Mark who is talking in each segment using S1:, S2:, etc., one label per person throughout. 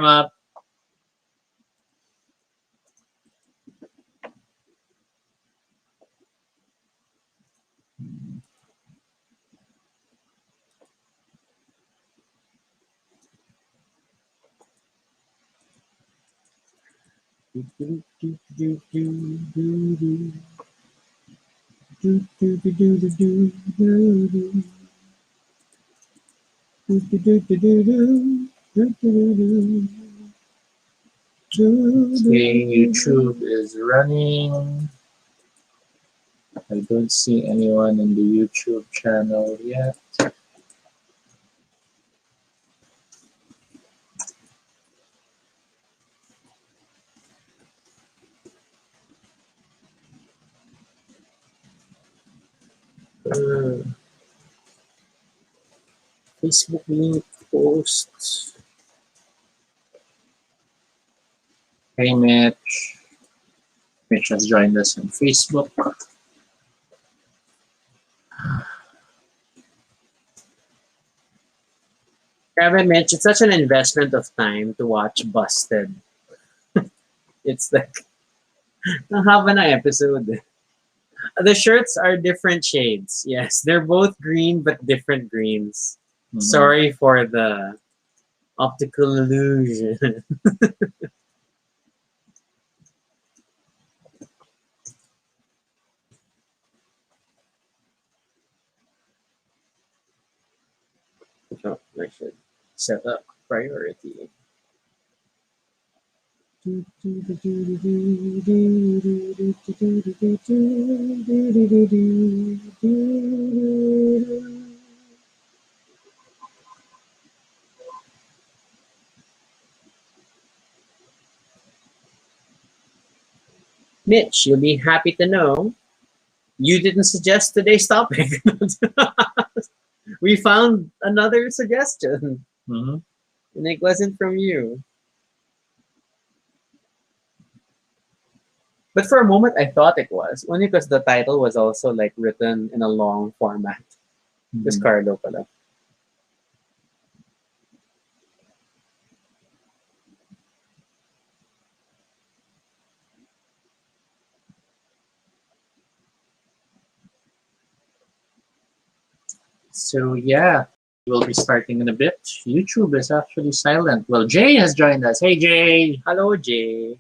S1: warm up. Okay, YouTube is running. I don't see anyone in the YouTube channel yet. Facebook link post. Hey Mitch. Mitch has joined us on Facebook. Grabe, Mitch, it's such an investment of time to watch Busted. It's like, haba na episode. The shirts are different shades. Yes, they're both green but different greens. Sorry for the optical illusion. So I should set up priority. Mitch, you'll be happy to know you didn't suggest today's topic. We found another suggestion, and it wasn't from you. But for a moment, I thought it was, only because the title was also like written in a long format. This Carlo pala. So yeah, we'll be starting in a bit. YouTube is actually silent. Well, Jay has joined us. Hey Jay. Hello Jay.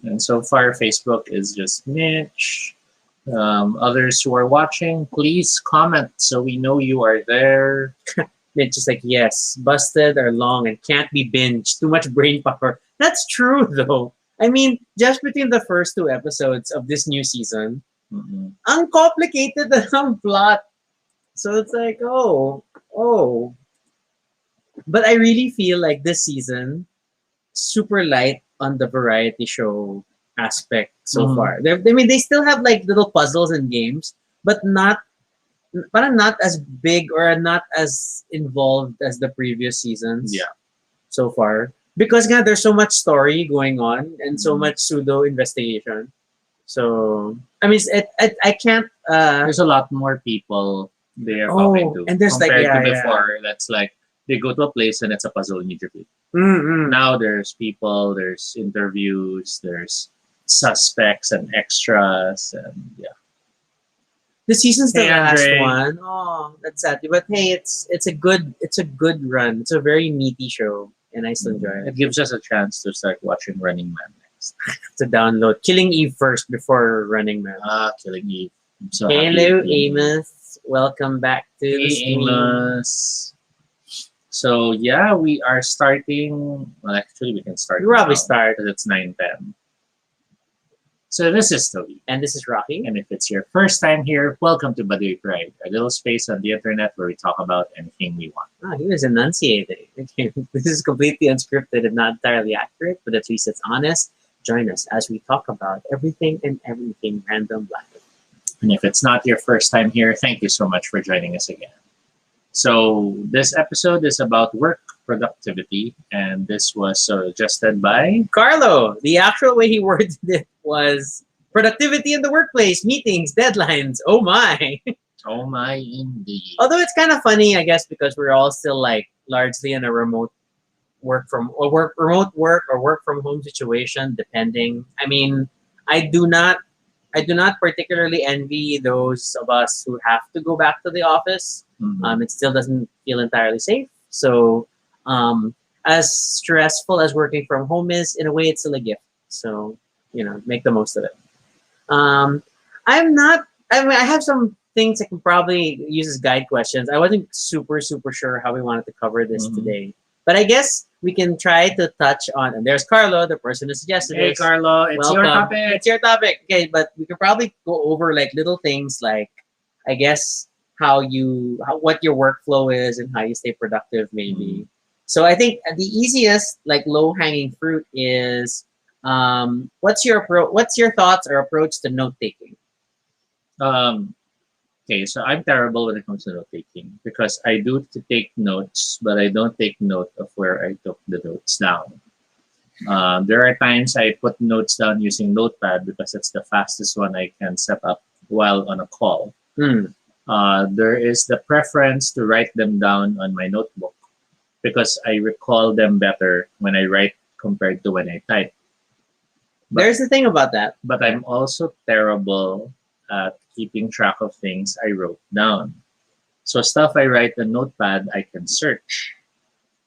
S1: And so far, Facebook is just Mitch. Others who are watching, please comment so we know you are there. Mitch is like, yes, Busted are long and can't be binged. Too much brain power. That's true, though. I mean, just between the first 2 episodes of this new season, uncomplicated ang plot. So it's like, oh. But I really feel like this season, super light on the variety show aspect so far. I mean, they still have like little puzzles and games, but not as big or not as involved as the previous seasons. Yeah. So far, because there's so much story going on and so much pseudo investigation. So I mean, I can't. There's a lot more people they are talking to, and there's compared to before. That's like they go to a place and it's a puzzle immediately. Now there's people, there's interviews, there's suspects and extras, and yeah. The season's the last one. Oh, that's sad. But hey, it's a good run. It's a very meaty show, and I still enjoy it. It gives us a chance to start watching Running Man next. To download Killing Eve first before Running Man. Killing Eve. So hello, Amos. Welcome back to the stream. Amos. So yeah, we are starting. Well, actually, we can start. We probably start because it's 9:10. So this is Toby. And this is Rocky. And if it's your first time here, welcome to Baduy Pride, a little space on the internet where we talk about anything we want. Oh, he was enunciating. This is completely unscripted and not entirely accurate, but at least it's honest. Join us as we talk about everything and everything random live. And if it's not your first time here, thank you so much for joining us again. So this episode is about work productivity, and this was suggested by Carlo. The actual way he worded it was productivity in the workplace, meetings, deadlines. Oh my. Oh my, indeed. Although it's kind of funny, I guess, because we're all still like largely in a remote work or work from home situation, depending. I mean, I do not I do not particularly envy those of us who have to go back to the office. It still doesn't feel entirely safe. So, um, as stressful as working from home is, in a way, it's still a gift. So, make the most of it. Um, I'm not. I mean, I have some things I can probably use as guide questions. I wasn't super super sure how we wanted to cover this today, but I guess we can try to touch on. And there's Carlo, the person who suggested
S2: Hey,
S1: this.
S2: Carlo, it's your
S1: Welcome.
S2: topic.
S1: It's your topic. Okay, but we could probably go over like little things like, I guess, what your workflow is and how you stay productive maybe. So I think the easiest like low hanging fruit is, what's your thoughts or approach to note taking?
S2: Um, okay, so I'm terrible when it comes to note taking because I do take notes, but I don't take note of where I took the notes down. There are times I put notes down using Notepad because it's the fastest one I can set up while on a call.
S1: Hmm.
S2: There is the preference to write them down on my notebook because I recall them better when I write compared to when I type. But,
S1: There's the thing about that.
S2: but I'm also terrible at keeping track of things I wrote down. So stuff I write in Notepad, I can search.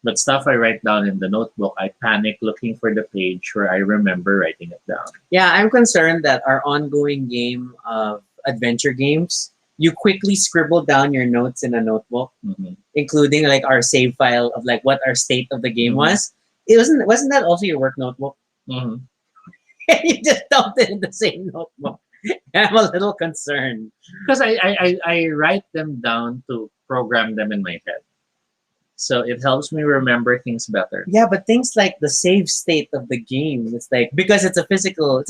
S2: But stuff I write down in the notebook, I panic looking for the page where I remember writing it down.
S1: Yeah, I'm concerned that our ongoing game of adventure games, you quickly scribble down your notes in a notebook,
S2: Mhm.
S1: including like our save file of like what our state of the game
S2: Mhm.
S1: was. It wasn't that also your work notebook?
S2: Mhm.
S1: You just dumped it in the same notebook. I'm a little concerned.
S2: Because I write them down to program them in my head. So it helps me remember things better.
S1: Yeah, but things like the save state of the game, it's like because it's a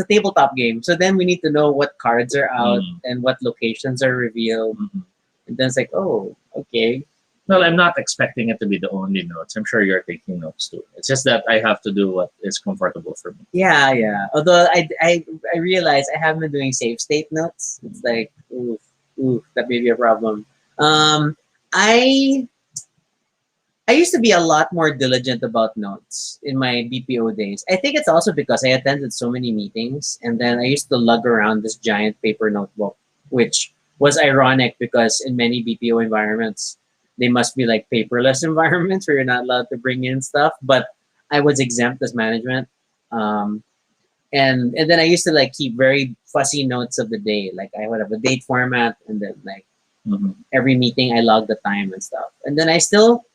S1: tabletop game. So then we need to know what cards are out
S2: Mm.
S1: and what locations are revealed.
S2: Mhm.
S1: And then it's like, oh, okay.
S2: Well, I'm not expecting it to be the only notes. I'm sure you're taking notes too. It's just that I have to do what is comfortable for me.
S1: Yeah, yeah. Although I realize I haven't been doing save state notes. It's like, oof, oof, that may be a problem. I I used to be a lot more diligent about notes in my BPO days. I think it's also because I attended so many meetings and then I used to lug around this giant paper notebook, which was ironic because in many BPO environments, they must be like paperless environments where you're not allowed to bring in stuff. But I was exempt as management. Um, and then I used to like keep very fussy notes of the day. Like I would have a date format and then like
S2: Mhm.
S1: every meeting I log the time and stuff. And then I still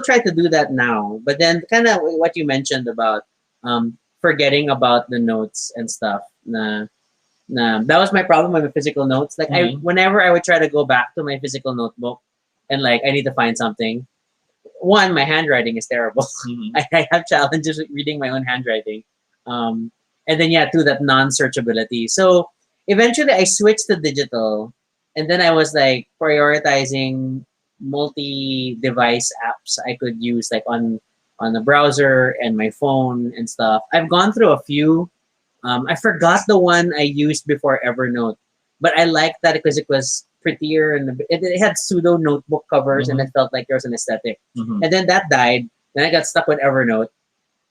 S1: try to do that now. But then kind of what you mentioned about forgetting about the notes and stuff. That was my problem with my physical notes. Like
S2: Mhm.
S1: whenever I would try to go back to my physical notebook and like I need to find something. One, my handwriting is terrible.
S2: Mhm.
S1: I have challenges with reading my own handwriting. Um, and then yeah, to that non-searchability. So eventually I switched to digital, and then I was like prioritizing multi-device apps I could use like on the browser and my phone and stuff. I've gone through a few. I forgot the one I used before Evernote, but I liked that because it was prettier and it had pseudo notebook covers and it
S2: Mhm.
S1: felt like there was an aesthetic.
S2: Mhm.
S1: And then that died. Then I got stuck with Evernote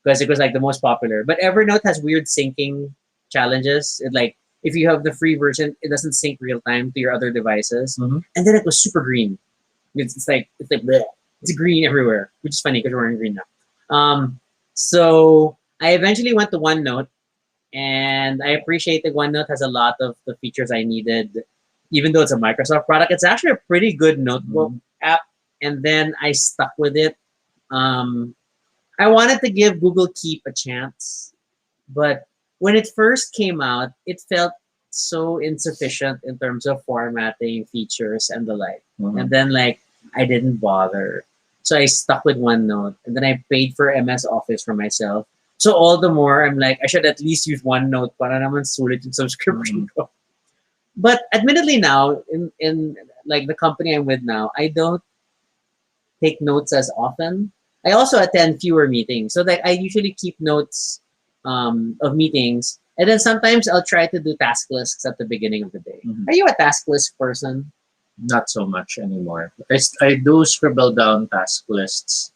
S1: because it was like the most popular. But Evernote has weird syncing challenges. It like if you have the free version, it doesn't sync real time to your other devices.
S2: Mhm.
S1: And then it was super green. It's like bleh. It's green everywhere, which is funny because we're wearing green now. So I eventually went to OneNote, and I appreciate that OneNote has a lot of the features I needed. Even though it's a Microsoft product, it's actually a pretty good notebook
S2: Mhm.
S1: app. And then I stuck with it. Um, I wanted to give Google Keep a chance, but when it first came out, it felt so insufficient in terms of formatting features and the like. And
S2: Mhm.
S1: then like I didn't bother. So I stuck with OneNote and then I paid for MS Office for myself. So all the more I'm like I should at least use OneNote para naman sulit yung subscription
S2: Mhm.
S1: ko. But admittedly now in like the company I'm with now, I don't take notes as often. I also attend fewer meetings, so that I usually keep notes of meetings, and then sometimes I'll try to do task lists at the beginning of the day.
S2: Mhm.
S1: Are you a task list person?
S2: not so much anymore. I do scribble down task lists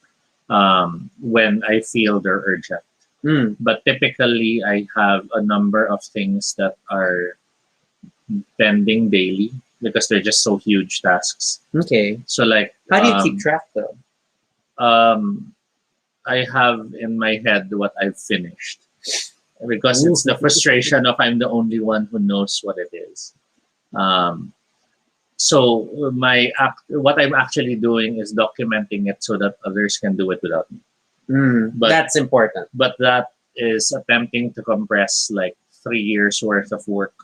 S2: when I feel they're urgent.
S1: Mm,
S2: But typically, I have a number of things that are pending daily because they're just so huge tasks.
S1: okay.
S2: So, like,
S1: How do you keep track though?
S2: um, I have in my head what I've finished because
S1: Ooh.
S2: it's the frustration of I'm the only one who knows what it is. Um, so what I'm actually doing is documenting it so that others can do it without me. But
S1: That's important.
S2: that is attempting to compress like 3 years worth of work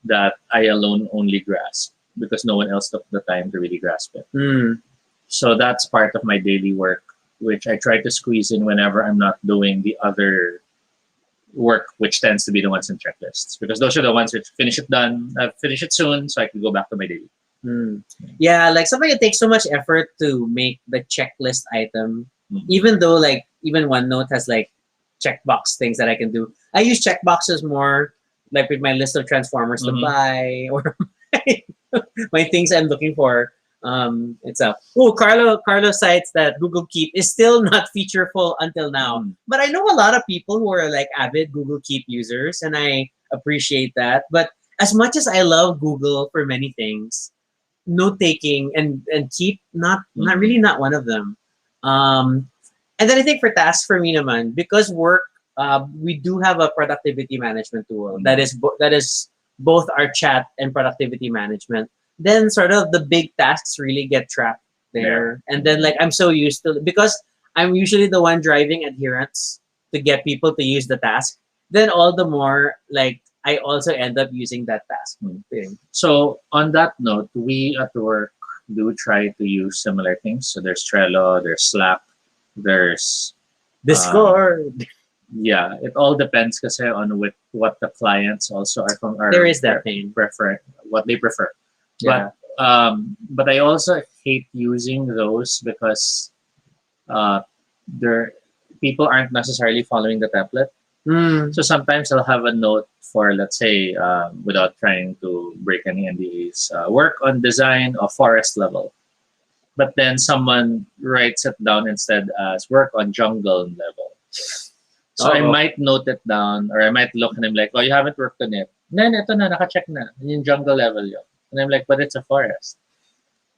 S2: that I alone only grasp because no one else took the time to really grasp it.
S1: Mm,
S2: So that's part of my daily work, which I try to squeeze in whenever I'm not doing the other work, which tends to be the ones in checklists, because those are the ones which finish it soon, so I can go back to my daily.
S1: mm. Yeah, like something it takes so much effort to make the checklist item,
S2: Mhm.
S1: even though like even OneNote has like checkbox things that I can do. I use checkboxes more like with my list of transformers to
S2: Mhm.
S1: buy or my things I'm looking for. Itself. Oh, Carlo cites that Google Keep is still not featureful until now.
S2: Mhm.
S1: But I know a lot of people who are like avid Google Keep users, and I appreciate that. But as much as I love Google for many things, note taking and Keep not
S2: Mhm.
S1: really not one of them. Um, and then I think for tasks for me naman, because work, we do have a productivity management tool that is that is both our chat and productivity management. Then sort of the big tasks really get trapped there, and then like I'm so used to because I'm usually the one driving adherence to get people to use the task. Then all the more like I also end up using that task thing.
S2: So on that note, we at work do try to use similar things. So there's Trello, there's Slack, there's
S1: Discord.
S2: yeah. It all depends kasi on what the clients also are from
S1: There is that thing.
S2: prefer what they prefer.
S1: Yeah.
S2: But I also hate using those because uh, they're people aren't necessarily following the template.
S1: Mm.
S2: So sometimes I'll have a note for, let's say, without trying to break any NDAs, work on design of forest level. But then someone writes it down instead as work on jungle level. So I
S1: Uh-oh.
S2: might note it down, or I might look and I'm like, oh, you haven't worked on it. Then ito na, naka-check na. Yung jungle level yun. And I'm like, but it's a forest.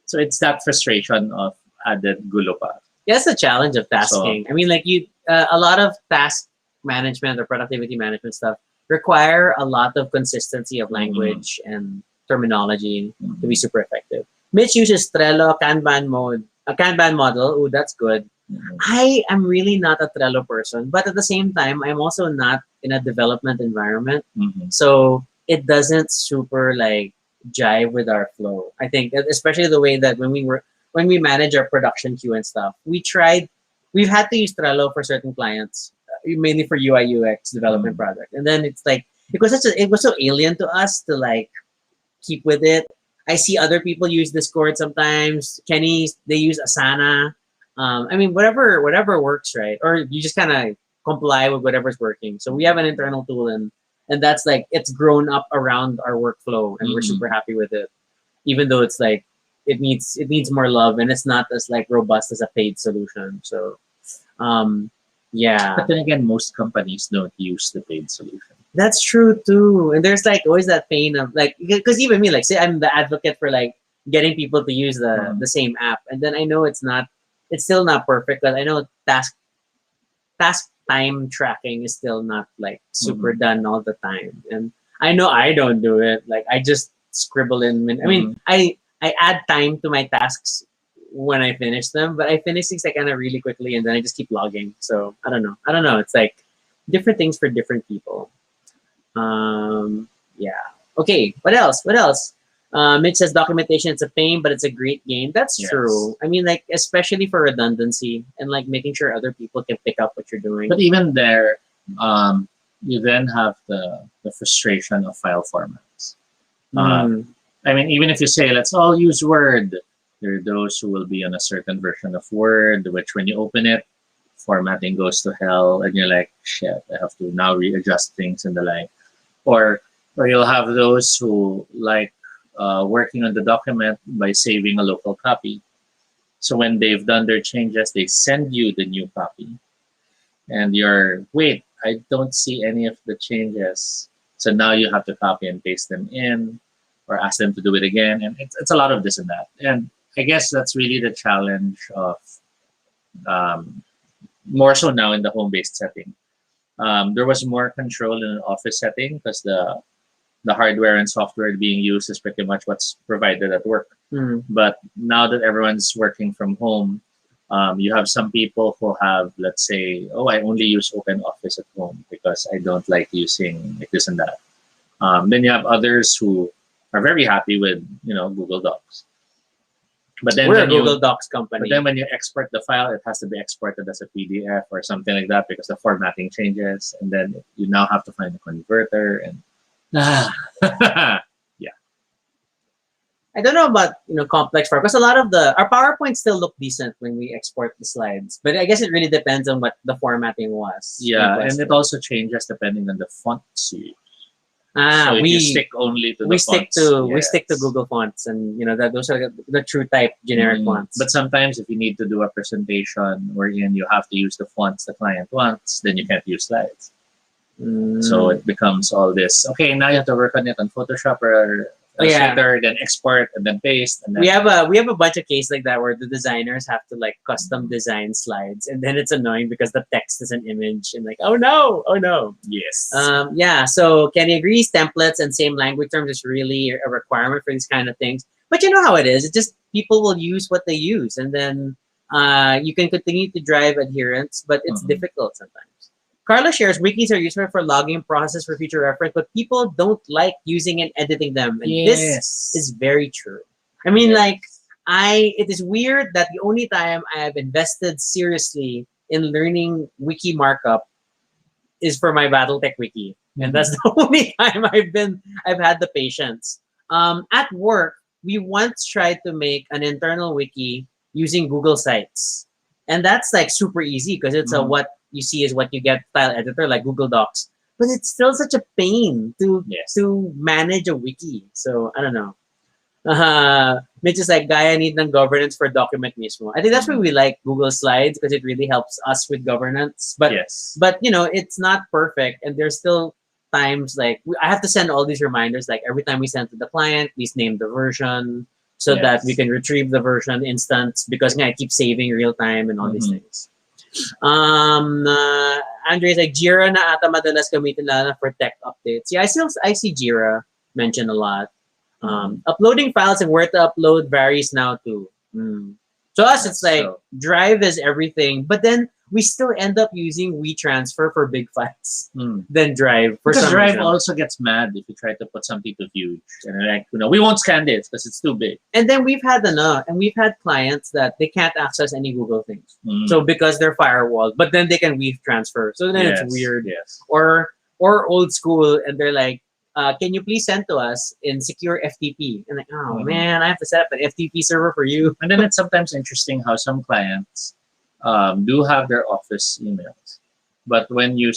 S2: So it's that frustration of added gulo pa.
S1: That's the challenge of tasking. I mean, like a lot of task management or productivity management stuff require a lot of consistency of language and terminology to be super effective. Mitch uses Trello, a Kanban model. Oh, that's good. I am really not a Trello person, but at the same time, I'm also not in a development environment, so it doesn't super like jive with our flow. I think, especially the way that when we manage our production queue and stuff, we've had to use Trello for certain clients, mainly for UI UX development project, and then it's like it was so alien to us to like keep with it. I see other people use Discord sometimes. Kenny, they use Asana. I mean, whatever works, right? Or you just kind of comply with whatever's working. So we have an internal tool, and that's like it's grown up around our workflow, and we're super happy with it. Even though it's like it needs more love, and it's not as like robust as a paid solution. So, yeah.
S2: But then again, most companies don't use the paid solution.
S1: That's true too. And there's like always that pain of like because even me, like say I'm the advocate for like getting people to use the same app, and then I know it's still not perfect, but I know task time tracking is still not like super done all the time, and I know I don't do it. Like I just scribble in. I mean, I add time to my tasks when I finish them, but I finish things like kind of really quickly, and then I just keep logging. So I don't know. I don't know. It's like different things for different people. Yeah. Okay. What else? What else? Mitch says documentation. It's a pain, but it's a great game. That's true. I mean, like especially for redundancy and like making sure other people can pick up what you're doing.
S2: But even there, you then have the frustration of file formats. I mean, even if you say let's all use Word, there are those who will be on a certain version of Word, which when you open it, formatting goes to hell, and you're like, shit, I have to now readjust things and the like. Or you'll have those who like working on the document by saving a local copy. So when they've done their changes, they send you the new copy, and you're wait, I don't see any of the changes. So now you have to copy and paste them in, or ask them to do it again, and it's a lot of this and that. And I guess that's really the challenge of um, more so now in the home-based setting. There was more control in an office setting because the hardware and software being used is pretty much what's provided at work.
S1: Mm.
S2: But now that everyone's working from home, you have some people who have, let's say, oh, I only use Open Office at home because I don't like using like this and that. Then you have others who are very happy with Google Docs. But then
S1: We're a
S2: when you
S1: Google Docs
S2: but
S1: company.
S2: then when you export the file, it has to be exported as a PDF or something like that because the formatting changes, and then you now have to find a converter and yeah.
S1: I don't know about complex form because a lot of our PowerPoints still look decent when we export the slides, but I guess it really depends on what the formatting was.
S2: Yeah, and
S1: requested.
S2: it also changes depending on the fonts you use.
S1: Ah,
S2: So if you
S1: we
S2: stick only to the
S1: we stick
S2: fonts,
S1: to
S2: yes.
S1: Google fonts, and that those are the true type generic fonts.
S2: But sometimes if you need to do a presentation wherein you have to use the fonts the client wants, then you can't use slides. So it becomes all this. Okay, now you have to work on it on Photoshop or Illustrator, then export and then paste, and then
S1: we have a bunch of cases like that where the designers have to like custom design slides, and then it's annoying because the text is an image, and like oh no.
S2: yes.
S1: Yeah. So Kenny agrees. Templates and same language terms is really a requirement for these kind of things. But you know how it is. It's just people will use what they use, and then you can continue to drive adherence, but it's difficult sometimes. Carla shares wikis are useful for logging process for future reference, but people don't like using and editing them. And this is very true. I mean, like, it is weird that the only time I have invested seriously in learning wiki markup is for my BattleTech wiki. And that's the only time I've had the patience. At work, we once tried to make an internal wiki using Google Sites. And that's like super easy because it's a what you see is what you get style editor like Google Docs. But it's still such a pain to manage a wiki. So I don't know. Mitch is like, Gaia need ng governance for document mismo. I think that's why we like Google Slides because it really helps us with governance. But but it's not perfect, and there's still times like I have to send all these reminders. Like every time we send to the client, please name the version so that we can retrieve the version instance because I keep saving real time and all these things. Andre's like Jira na ata madalas gamitin lalo na for tech updates. Yeah, I see Jira mentioned a lot. Uploading files and where to upload varies now too. To us, it's like Drive is everything, but then we still end up using WeTransfer for big files. Then Drive for
S2: because
S1: some
S2: Drive
S1: reason.
S2: also gets mad if you try to put something too huge and like we won't scan this because it's too big.
S1: And then we've had clients that they can't access any Google things. So because they're firewalled, but then they can WeTransfer. So then it's weird. Or old school, and they're like, can you please send to us in secure FTP? And like, oh man, I have to set up an FTP server for you.
S2: And then it's sometimes interesting how some clients do have their office emails, but when you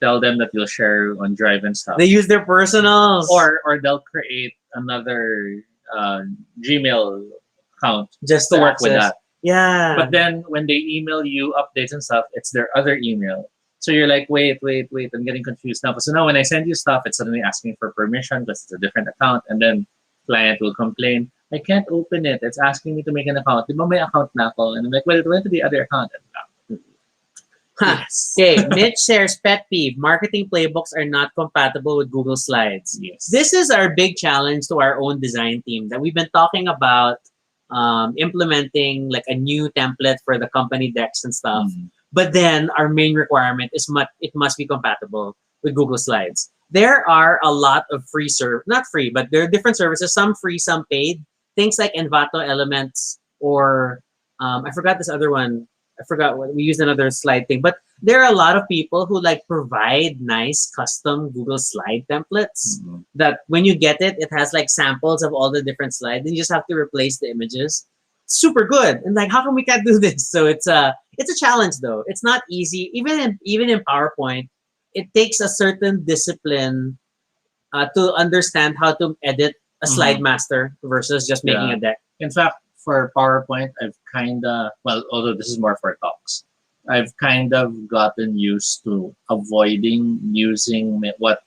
S2: tell them that you'll share on Drive and stuff,
S1: they use their personals,
S2: or they'll create another Gmail account
S1: just
S2: to work with that.
S1: Yeah.
S2: But then when they email you updates and stuff, it's their other email. So you're like, wait, I'm getting confused now. So now when I send you stuff, it's suddenly asking for permission because it's a different account. And then client will complain, I can't open it. It's asking me to make an account. Di ba may account na ako? And I'm like, well, it went to the other account.
S1: Yes. Okay, Mitch shares pet peeve. Marketing playbooks are not compatible with Google Slides.
S2: Yes.
S1: This is our big challenge to our own design team that we've been talking about implementing like a new template for the company decks and stuff. But then our main requirement is it must be compatible with Google Slides. There are a lot of free not free, but there are different services, some free, some paid. Things like Envato Elements or I forgot this other one. I forgot what we used another slide thing, but there are a lot of people who like provide nice custom Google slide templates that when you get it, it has like samples of all the different slides and you just have to replace the images. Super good. And like, how come we can't do this? So it's a challenge though. It's not easy. Even in PowerPoint, it takes a certain discipline to understand how to edit a slide master versus just making
S2: Yeah.
S1: a deck.
S2: In fact, for PowerPoint, I've kind of, well, although this is more for talks, I've kind of gotten used to avoiding using what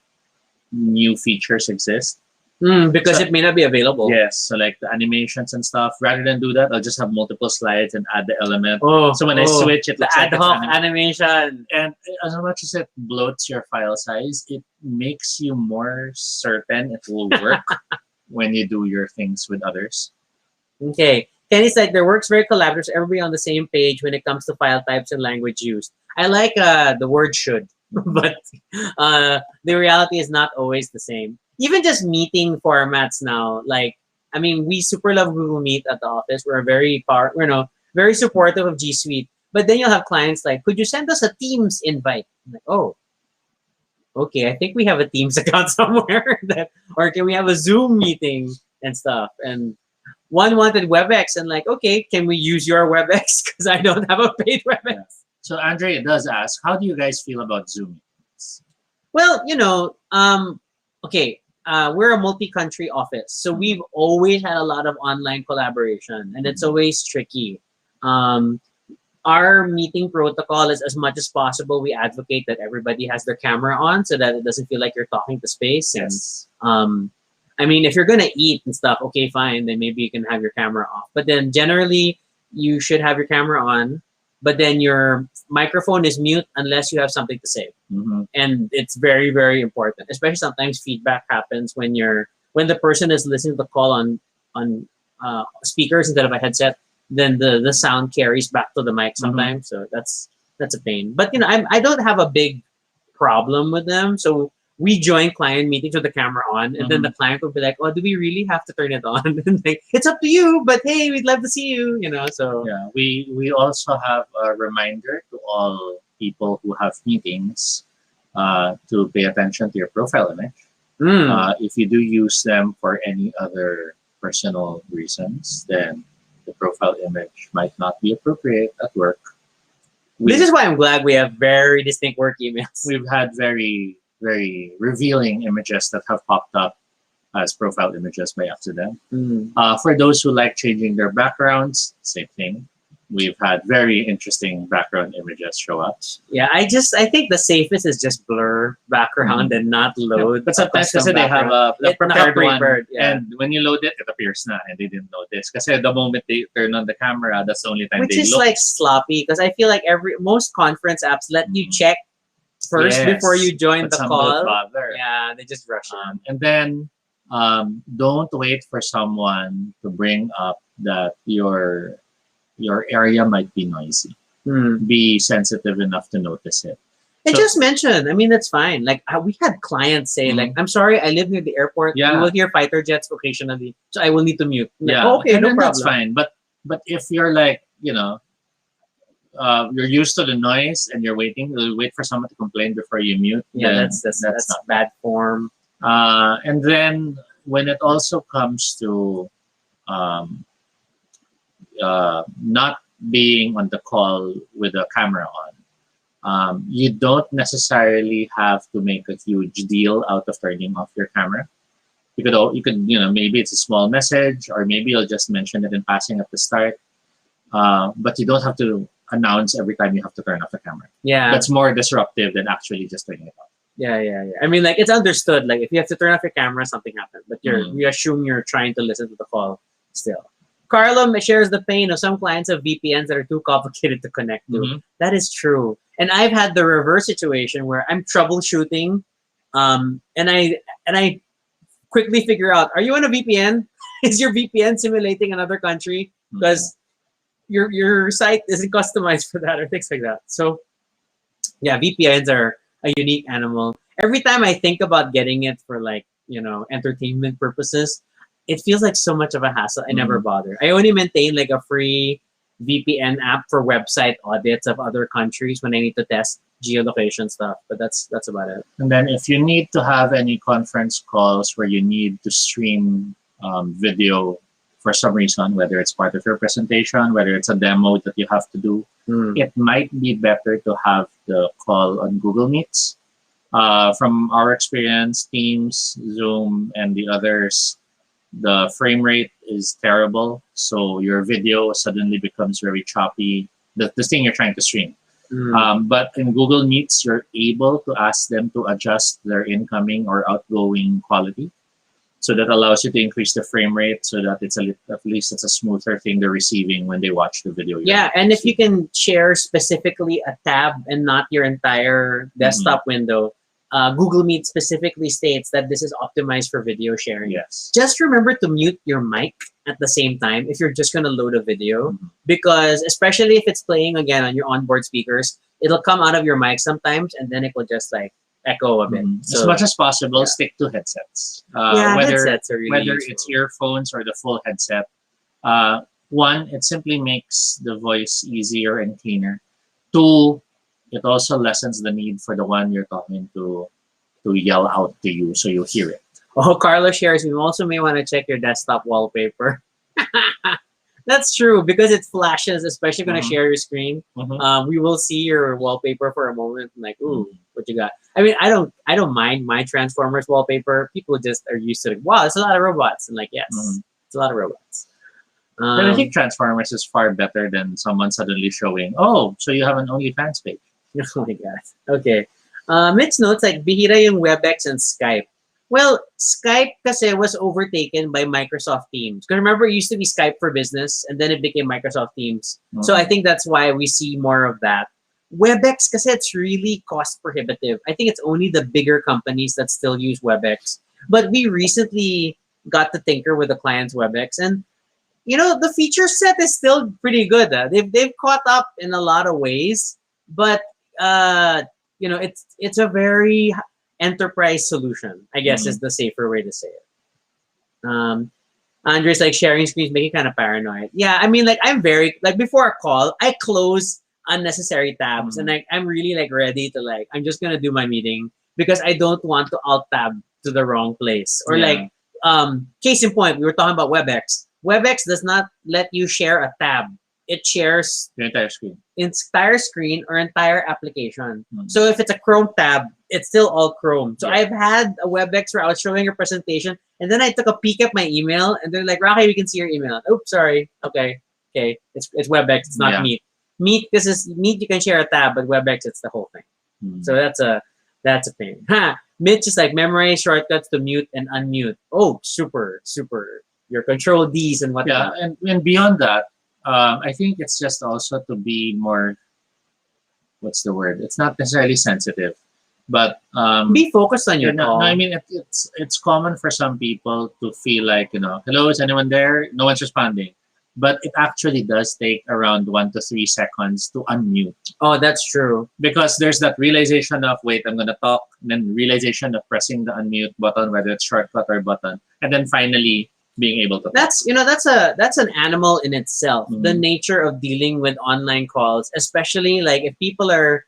S2: new features exist.
S1: Because
S2: So,
S1: it may not be available.
S2: yes, so like the animations and stuff, rather than do that, I'll just have multiple slides and add the element.
S1: Oh,
S2: So when I switch, it
S1: the
S2: looks like
S1: ad
S2: it's
S1: hoc animation.
S2: and as much as it bloats your file size, it makes you more certain it will work when you do your things with others.
S1: Okay. Kenny's like, their work's very collaborative, so everybody on the same page when it comes to file types and language used. I like the word should, but the reality is not always the same. Even just meeting formats now, like, I mean, we super love Google Meet at the office. We're very supportive of G Suite. But then you'll have clients like, could you send us a Teams invite? I'm like, oh, okay, I think we have a Teams account somewhere or can we have a Zoom meeting and stuff? And one wanted WebEx and like, okay, can we use your WebEx? Because I don't have a paid WebEx.
S2: Yeah. So Andre does ask, how do you guys feel about Zoom meetings?
S1: Well, okay, we're a multi-country office, so we've always had a lot of online collaboration, and it's always tricky. Um, our meeting protocol is as much as possible. We advocate that everybody has their camera on so that it doesn't feel like you're talking to space.
S2: Yes.
S1: And I mean, if you're gonna eat and stuff, okay, fine, then maybe you can have your camera off. But then generally, you should have your camera on. But then your microphone is mute unless you have something to say, and it's very, very important. Especially sometimes feedback happens when the person is listening to the call on speakers instead of a headset. Then the sound carries back to the mic sometimes, so that's a pain. But I don't have a big problem with them, so we join client meetings with the camera on, and then the client will be like, "Oh, do we really have to turn it on?" And like, it's up to you, but hey, we'd love to see you. So
S2: yeah, we also have a reminder to all people who have meetings to pay attention to your profile image. If you do use them for any other personal reasons, then the profile image might not be appropriate at work.
S1: This is why I'm glad we have very distinct work emails.
S2: We've had very, very revealing images that have popped up as profile images by accident. For those who like changing their backgrounds, same thing. We've had very interesting background images show up.
S1: Yeah, I think the safest is just blur background and not load.
S2: But sometimes
S1: custom
S2: they have
S1: background.
S2: a prepared one,
S1: yeah.
S2: and when you load it, it appears na, and they didn't notice. Because the moment they turn on the camera, that's the only time
S1: Which
S2: they
S1: is
S2: look.
S1: like sloppy, because I feel like most conference apps let you check first before you join
S2: but
S1: the
S2: some
S1: call.
S2: don't bother.
S1: Yeah, they just rush it.
S2: And then don't wait for someone to bring up that your area might be noisy. Be sensitive enough to notice it.
S1: And just mention, I mean, that's fine. Like, we had clients say, like, I'm sorry, I live near the airport.
S2: Yeah.
S1: You will hear fighter jets occasionally, so I will need to mute. Like,
S2: Yeah,
S1: okay,
S2: and
S1: no
S2: then
S1: problem.
S2: that's fine. But if you're like, you're used to the noise and you're wait for someone to complain before you mute.
S1: Yeah,
S2: then
S1: that's
S2: not
S1: bad form.
S2: And then when it also comes to not being on the call with the camera on, you don't necessarily have to make a huge deal out of turning off your camera. You could maybe it's a small message, or maybe you'll just mention it in passing at the start. But you don't have to announce every time you have to turn off the camera.
S1: Yeah,
S2: that's more disruptive than actually just turning it off.
S1: Yeah. I mean, like, it's understood. Like, if you have to turn off your camera, something happened. But you assume you're trying to listen to the call still. Carlo shares the pain of some clients have VPNs that are too complicated to connect to. That is true. And I've had the reverse situation where I'm troubleshooting, and I quickly figure out, are you on a VPN? Is your VPN simulating another country? Because your site isn't customized for that, or things like that. So yeah, VPNs are a unique animal. Every time I think about getting it for, like, entertainment purposes, it feels like so much of a hassle. I never bother. I only maintain like a free VPN app for website audits of other countries when I need to test geolocation stuff. But that's about it.
S2: And then if you need to have any conference calls where you need to stream video for some reason, whether it's part of your presentation, whether it's a demo that you have to do, it might be better to have the call on Google Meets. From our experience, Teams, Zoom, and the others, the frame rate is terrible, so your video suddenly becomes very choppy. The thing you're trying to stream. But in Google Meets, you're able to ask them to adjust their incoming or outgoing quality. So that allows you to increase the frame rate so that at least it's a smoother thing they're receiving when they watch the video.
S1: Yeah, and if you can share specifically a tab and not your entire desktop window, Google Meet specifically states that this is optimized for video sharing.
S2: Yes.
S1: Just remember to mute your mic at the same time if you're just going to load a video, because especially if it's playing again on your onboard speakers, it'll come out of your mic sometimes and then it will just like echo a bit.
S2: So, as much as possible, stick to headsets.
S1: Headsets are really
S2: whether
S1: useful.
S2: it's earphones or the full headset. One, it simply makes the voice easier and cleaner. Two, it also lessens the need for the one you're talking to yell out to you so you hear it.
S1: Oh, Carlos shares, you also may want to check your desktop wallpaper. That's true, because it flashes, especially when I share your screen. We will see your wallpaper for a moment, like, ooh, what you got? I mean, I don't mind my Transformers wallpaper. People just are used to it. Wow, it's a lot of robots, and like, yes, it's a lot of robots.
S2: But I think Transformers is far better than someone suddenly showing, oh, so you have an OnlyFans page.
S1: Oh my god. Okay. Mitch notes like bihira yung WebEx and Skype. Well, Skype kasi was overtaken by Microsoft Teams. Because remember, it used to be Skype for Business, and then it became Microsoft Teams. So I think that's why we see more of that. WebEx kasi it's really cost prohibitive. I think it's only the bigger companies that still use WebEx. But we recently got to tinker with the client's WebEx, and you know, the feature set is still pretty good. They've caught up in a lot of ways, but you know, it's a very enterprise solution, I guess, is the safer way to say it. Andre's like sharing screens make you kind of paranoid. Yeah, I mean, like I'm very like before a call, I close unnecessary tabs, and like I'm really like ready to like I'm just gonna do my meeting because I don't want to alt tab to the wrong place or like case in point, we were talking about WebEx. WebEx does not let you share a tab. It shares
S2: the
S1: entire screen or entire application. So if it's a Chrome tab, it's still all Chrome. So I've had a WebEx where I was showing a presentation and then I took a peek at my email and they're like, Rocky, we can see your email. Oops, sorry. Okay. It's WebEx. It's not Meet. Meet, this is Meet. You can share a tab, but WebEx, it's the whole thing. So that's a pain. Mitch is like memorize shortcuts to mute and unmute. Oh, super. Your control Ds and whatnot.
S2: Yeah, and beyond that, I think it's just also to be more, what's the word? It's not necessarily sensitive, but
S1: be focused on your call.
S2: No, I mean, it's common for some people to feel like, you know, hello, is anyone there? No one's responding. But it actually does take around 1 to 3 seconds to unmute.
S1: Oh, that's true.
S2: Because there's that realization of, wait, I'm going to talk, and then realization of pressing the unmute button, whether it's shortcut or button, and then finally being able to
S1: that's an animal in itself. The nature of dealing with online calls, especially like if people are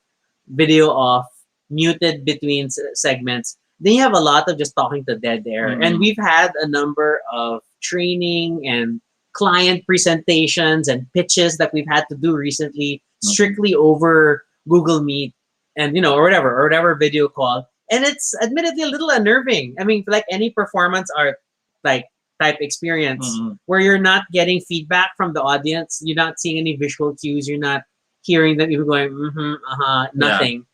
S1: video off, muted between segments, then you have a lot of just talking to dead air. And we've had a number of training and client presentations and pitches that we've had to do recently strictly over Google Meet and or whatever video call, and it's admittedly a little unnerving. I mean, like any performance art like type experience where you're not getting feedback from the audience, you're not seeing any visual cues, you're not hearing them even going nothing.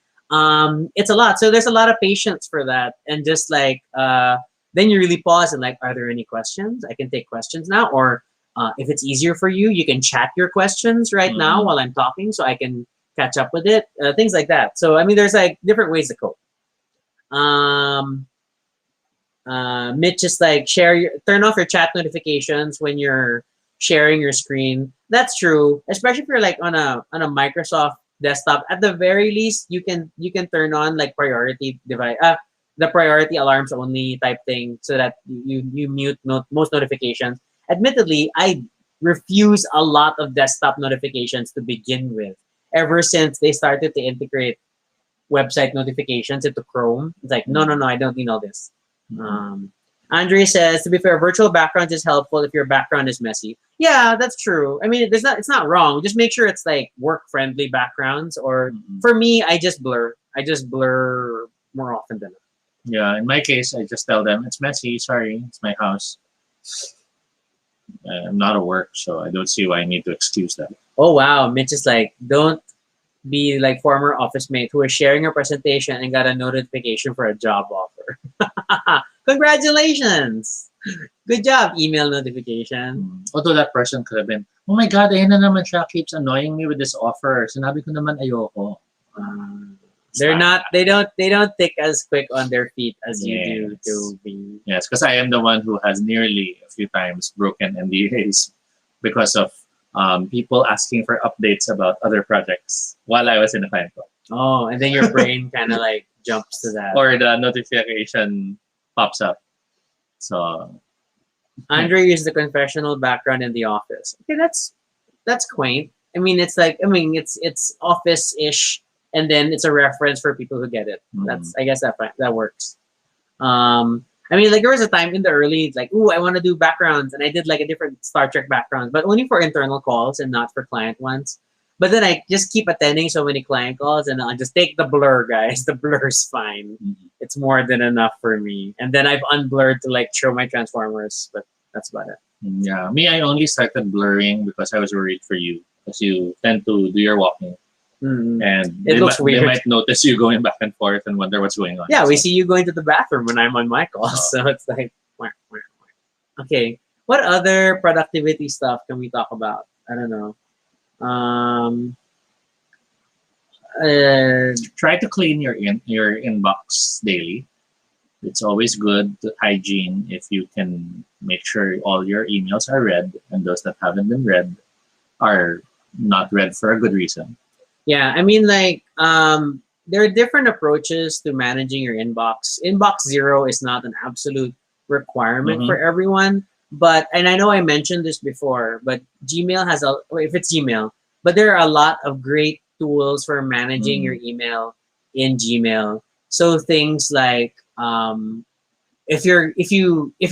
S1: It's a lot. So there's a lot of patience for that, and just like then you really pause and like, are there any questions? I can take questions now, or if it's easier for you, you can chat your questions right now while I'm talking, so I can catch up with it. Things like that. So I mean, there's like different ways to cope. Mitch is like turn off your chat notifications when you're sharing your screen. That's true, especially if you're like on a Microsoft desktop. At the very least, you can turn on like priority device, the priority alarms only type thing, so that you mute most notifications. Admittedly, I refuse a lot of desktop notifications to begin with. Ever since they started to integrate website notifications into Chrome, it's like no, I don't need all this. Andre says, to be fair, virtual backgrounds is helpful if your background is messy. Yeah, that's true. I mean, it's not wrong. Just make sure it's like work-friendly backgrounds. Or for me, I just blur more often than not.
S2: Yeah, in my case, I just tell them it's messy. Sorry, it's my house. I'm not at work, so I don't see why I need to excuse that.
S1: Oh wow, Mitch is like, don't be like former office mate who is sharing a presentation and got a notification for a job offer. Congratulations! Good job, email notification.
S2: Although that person could have been, oh my God, ayun na naman siya, keeps annoying me with this offer. Sinabi ko naman ayoko.
S1: They're not. They don't think as quick on their feet as you do
S2: Yes.
S1: to be.
S2: Yes, because I am the one who has nearly a few times broken NDAs because of people asking for updates about other projects while I was in the client call.
S1: Oh, and then your brain kind of like jumps to that.
S2: Or the notification pops up. So
S1: Andre used the confessional background in the office. Okay, that's quaint. I mean, it's like it's office ish, and then it's a reference for people who get it. That's I guess that works. I mean, like there was a time in the early like, ooh, I want to do backgrounds, and I did like a different Star Trek background, but only for internal calls and not for client ones. But then I just keep attending so many client calls, and I'll just take the blur, guys. The blur's fine. It's more than enough for me. And then I've unblurred to like show my transformers, but that's about it.
S2: yeah, me, I only started blurring because I was worried for you, because you tend to do your walking, and
S1: It looks
S2: they
S1: weird.
S2: might notice you going back and forth and wonder what's going on.
S1: Yeah, we
S2: So,
S1: see you going to the bathroom when I'm on my calls, so it's like, wah, wah, wah. Okay. What other productivity stuff can we talk about? I don't know.
S2: try to clean your inbox daily. It's always good to hygiene if you can make sure all your emails are read, and those that haven't been read are not read for a good reason.
S1: Yeah, I mean, like, there are different approaches to managing your inbox. Inbox zero is not an absolute requirement for everyone, but and I know I mentioned this before, but Gmail has a if it's Gmail, but there are a lot of great tools for managing your email in Gmail. So things like if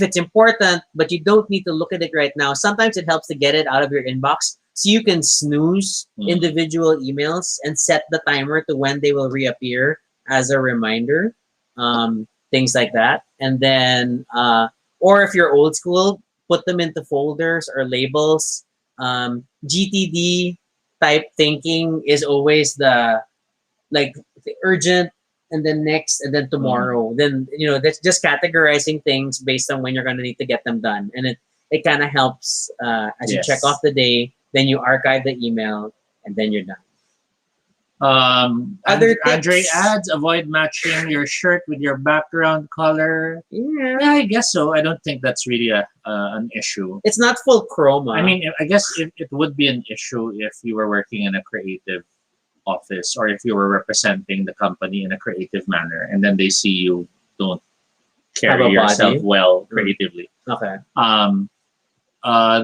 S1: it's important but you don't need to look at it right now, sometimes it helps to get it out of your inbox so you can snooze individual emails and set the timer to when they will reappear as a reminder, things like that. And then or if you're old school, put them into folders or labels. GTD type thinking is always the like the urgent and then next and then tomorrow. Then that's just categorizing things based on when you're going to need to get them done, and it kind of helps as you check off the day. Then you archive the email, and then you're done. Other
S2: Andre
S1: tips?
S2: adds, avoid matching your shirt with your background color.
S1: Yeah,
S2: Yeah, I guess so. I don't think that's really an issue.
S1: it's not full chroma.
S2: I mean, I guess it would be an issue if you were working in a creative office, or if you were representing the company in a creative manner, and then they see you don't
S1: Have a
S2: carry yourself
S1: body.
S2: well creatively.
S1: Okay.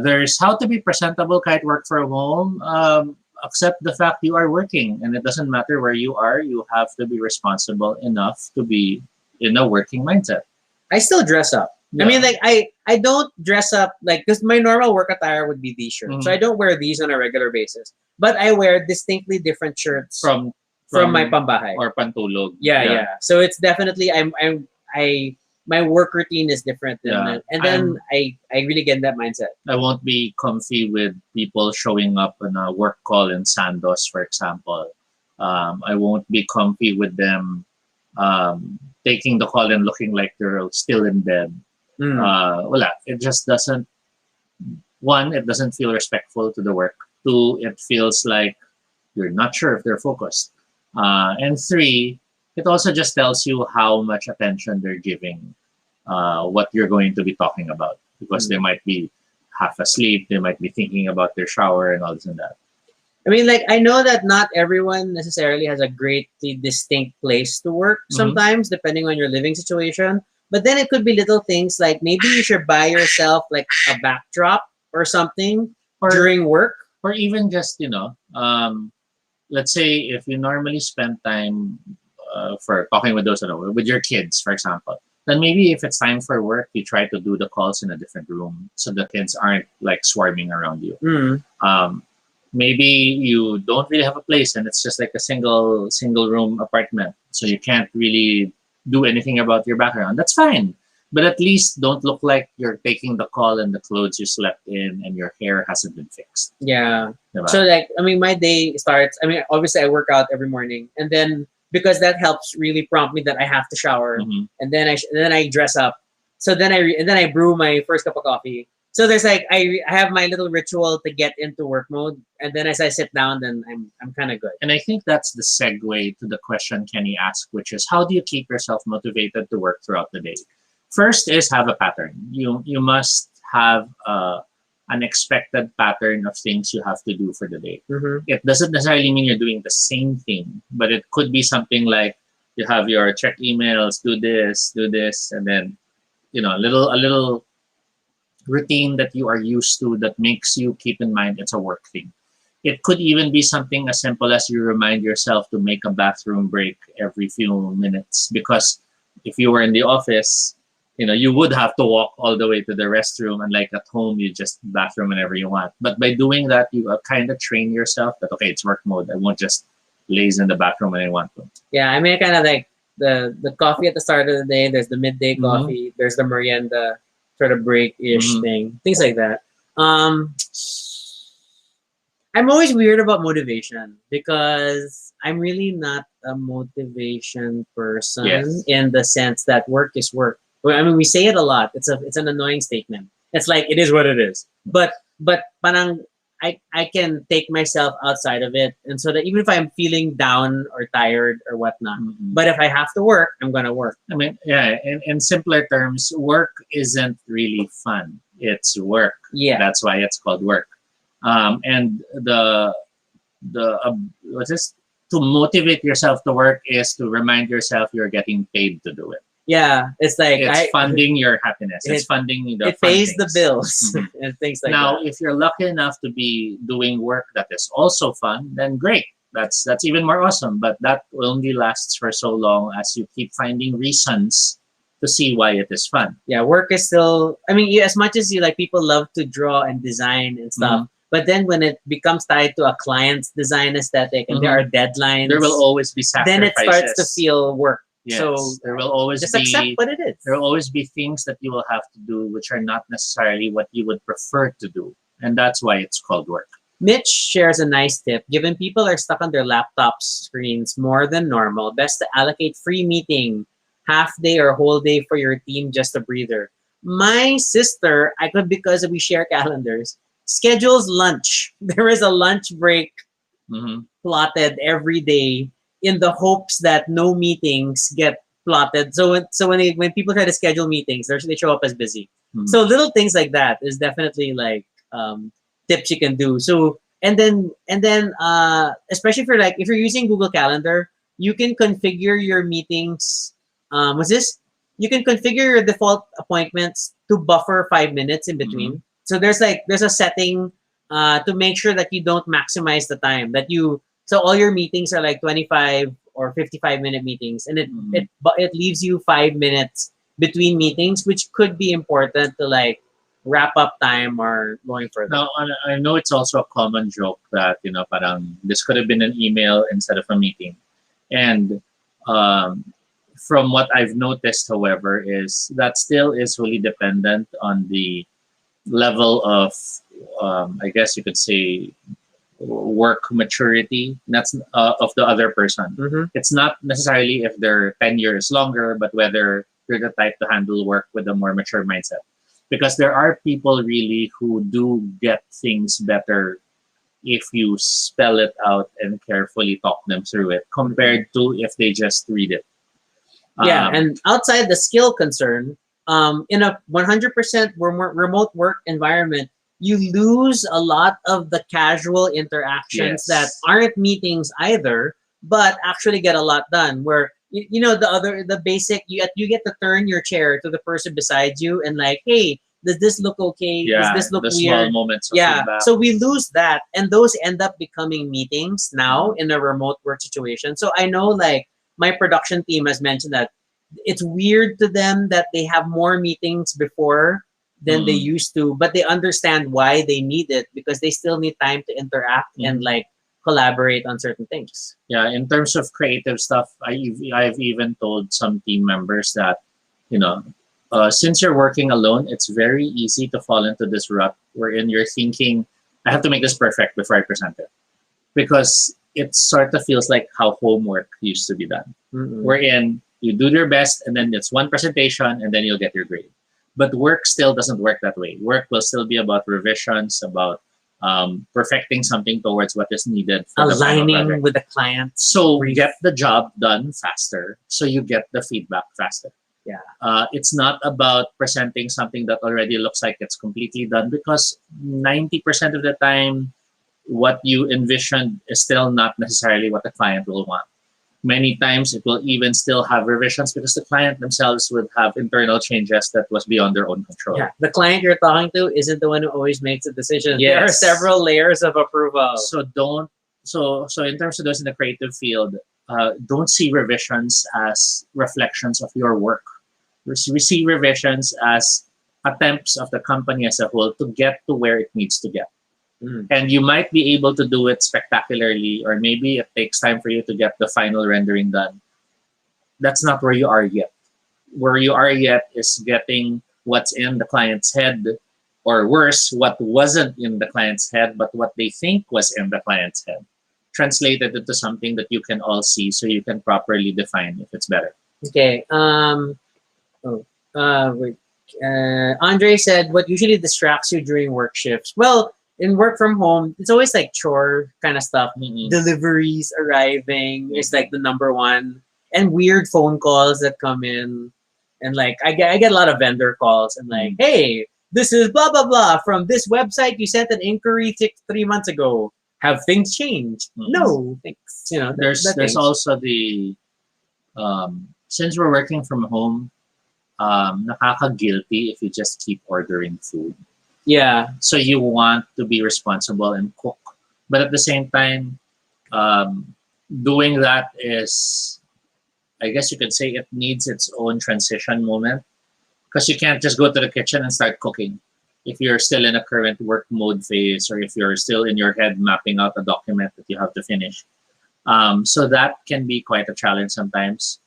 S2: There's how to be presentable kahit work from home. Accept the fact you are working, and it doesn't matter where you are. You have to be responsible enough to be in a working mindset.
S1: I still dress up.
S2: Yeah.
S1: I mean, like I don't dress up like because my normal work attire would be these shirts, so I don't wear these on a regular basis. But I wear distinctly different shirts
S2: from
S1: my pambahay.
S2: or pantulog.
S1: Yeah. So it's definitely I my work routine is different than
S2: Yeah.
S1: that. And then I really get in that mindset.
S2: I won't be comfy with people showing up on a work call in Sandos, for example. I won't be comfy with them taking the call and looking like they're still in bed. Wala. It just doesn't. One, it doesn't feel respectful to the work. Two, it feels like you're not sure if they're focused. And three, it also just tells you how much attention they're giving what you're going to be talking about, because they might be half asleep, they might be thinking about their shower and all this and that.
S1: I mean, like I know that not everyone necessarily has a greatly distinct place to work. Sometimes, depending on your living situation. But then it could be little things like maybe you should buy yourself like a backdrop or something during work.
S2: Or even just, let's say if you normally spend time for talking with those, with your kids, for example, then maybe if it's time for work, you try to do the calls in a different room so the kids aren't like swarming around you. Maybe you don't really have a place and it's just like a single room apartment, so you can't really do anything about your background. That's fine. But at least don't look like you're taking the call in the clothes you slept in and your hair hasn't been fixed.
S1: Yeah.
S2: Diba?
S1: So like, I mean, my day starts. I mean, obviously, I work out every morning, and then because that helps really prompt me that I have to shower,
S2: Mhm.
S1: and then I dress up. So then and then I brew my first cup of coffee. So there's like I have my little ritual to get into work mode, and then as I sit down, then I'm kind of good.
S2: And I think that's the segue to the question Kenny asked, which is how do you keep yourself motivated to work throughout the day? First is have a pattern. You must have an expected pattern of things you have to do for the day.
S1: Mm-hmm.
S2: It doesn't necessarily mean you're doing the same thing, but it could be something like you have your check emails, do this, and then a little routine that you are used to that makes you keep in mind it's a work thing. It could even be something as simple as you remind yourself to make a bathroom break every few minutes because if you were in the office, you would have to walk all the way to the restroom and like at home you just bathroom whenever you want. But by doing that, you kind of train yourself that okay, it's work mode. I won't just laze in the bathroom when I want to.
S1: Yeah, I mean, kind of like the coffee at the start of the day. There's the midday
S2: Mhm.
S1: coffee. There's the merienda sort of break ish
S2: Mhm.
S1: thing. Things like that. I'm always weird about motivation because I'm really not a motivation person
S2: Yes.
S1: in the sense that work is work. Well, I mean, we say it a lot. It's an annoying statement. It's like it is what it is. But parang I can take myself outside of it, and so that even if I'm feeling down or tired or whatnot,
S2: Mhm.
S1: but if I have to work, I'm gonna work.
S2: I mean, yeah, in simpler terms, work isn't really fun. It's work.
S1: Yeah,
S2: That's why it's called work. And the what's this? To motivate yourself to work is to remind yourself you're getting paid to do it.
S1: yeah. It's like
S2: It's funding your happiness. It's
S1: it,
S2: funding the
S1: it
S2: fun
S1: pays the
S2: things.
S1: bills
S2: Mhm.
S1: and things like
S2: Now,
S1: that.
S2: if you're lucky enough to be doing work that is also fun, then great. That's even more awesome. But that only lasts for so long as you keep finding reasons to see why it is fun.
S1: Yeah, work is still. I mean, as much as you like, people love to draw and design and stuff.
S2: Mhm.
S1: But then when it becomes tied to a client's design aesthetic and there
S2: Mhm.
S1: are deadlines,
S2: There will always be
S1: then it starts to
S2: sacrifices.
S1: feel work.
S2: Yes,
S1: So
S2: there will always
S1: just accept
S2: be
S1: what it is.
S2: there will always be things that you will have to do which are not necessarily what you would prefer to do, and that's why it's called work.
S1: Mitch shares a nice tip. Given people are stuck on their laptop screens more than normal, best to allocate free meeting, half day or whole day for your team, just a breather. My sister, I could because we share calendars, schedules lunch. There is a lunch break
S2: Hmm.
S1: plotted every day in the hopes that no meetings get plotted. So when people try to schedule meetings, they show up as busy.
S2: Hmm.
S1: So little things like that is definitely like tips you can do. So and then especially for like if you're using Google Calendar, you can configure your meetings. What's this? You can configure your default appointments to buffer 5 minutes in between. So there's a setting to make sure that you don't maximize the time that you. So all your meetings are like 25 or 55-minute meetings, and it leaves you 5 minutes between meetings, which could be important to like wrap up time or going further.
S2: Now, I know it's also a common joke that parang this could have been an email instead of a meeting, and um, from what I've noticed, however, is that still is really dependent on the level of, I guess you could say, work maturity. That's of the other person.
S1: Mm-hmm.
S2: It's not necessarily if they're 10 years longer, but whether you're the type to handle work with a more mature mindset. Because there are people really who do get things better if you spell it out and carefully talk them through it, compared to if they just read it.
S1: Yeah,
S2: Um,
S1: and outside the skill concern, in a 100% remote work environment, you lose a lot of the casual interactions that
S2: yes.
S1: aren't meetings either, but actually get a lot done. Where the basic you get to turn your chair to the person beside you and like, hey, does this look okay? Does
S2: Yeah,
S1: this look
S2: the small
S1: weird?
S2: moments of
S1: Yeah,
S2: feedback.
S1: so we lose that, and those end up becoming meetings now in a remote work situation. So I know like my production team has mentioned that it's weird to them that they have more meetings before than they
S2: Mm.
S1: used to, but they understand why they need it because they still need time to interact and like collaborate on certain things.
S2: Yeah, in terms of creative stuff, I've even told some team members that, you know, since you're working alone, it's very easy to fall into this rut wherein you're thinking, I have to make this perfect before I present it. Because it sort of feels like how homework used to be done.
S1: Mm-mm.
S2: Wherein you do your best and then it's one presentation and then you'll get your grade. But work still doesn't work that way. Work will still be about revisions, about perfecting something towards what is needed for the final
S1: Aligning
S2: project.
S1: with the client.
S2: So
S1: brief.
S2: get the job done faster so you get the feedback faster.
S1: Yeah.
S2: It's not about presenting something that already looks like it's completely done because 90% of the time, what you envisioned is still not necessarily what the client will want. Many times it will even still have revisions because the client themselves would have internal changes that was beyond their own control.
S1: Yeah, the client you're talking to isn't the one who always makes the decision. There are
S2: Yes.
S1: several layers of approval.
S2: So don't so in terms of those in the creative field, don't see revisions as reflections of your work. We see revisions as attempts of the company as a whole to get to where it needs to get.
S1: Mm.
S2: And you might be able to do it spectacularly, or maybe it takes time for you to get the final rendering done. That's not where you are yet. Where you are yet is getting what's in the client's head, or worse, what wasn't in the client's head, but what they think was in the client's head. Translated into something that you can all see so you can properly define if it's better.
S1: Okay. Wait. Andre said, "What usually distracts you during work shifts?" Well, in work from home, it's always like chore kind of stuff.
S2: Mhm.
S1: Deliveries arriving is like the number one, and weird phone calls that come in, and like I get a lot of vendor calls and like, "Hey, this is blah blah blah from this website. You sent an inquiry 3 months ago. Have things changed?"
S2: Mhm.
S1: No, thanks. You know,
S2: There's
S1: things.
S2: also the since we're working from home, nakaka-guilty if you just keep ordering food.
S1: Yeah.
S2: So you want to be responsible and cook, but at the same time, doing that is, I guess you could say, it needs its own transition moment because you can't just go to the kitchen and start cooking if you're still in a current work mode phase, or if you're still in your head mapping out a document that you have to finish. So that can be quite a challenge sometimes.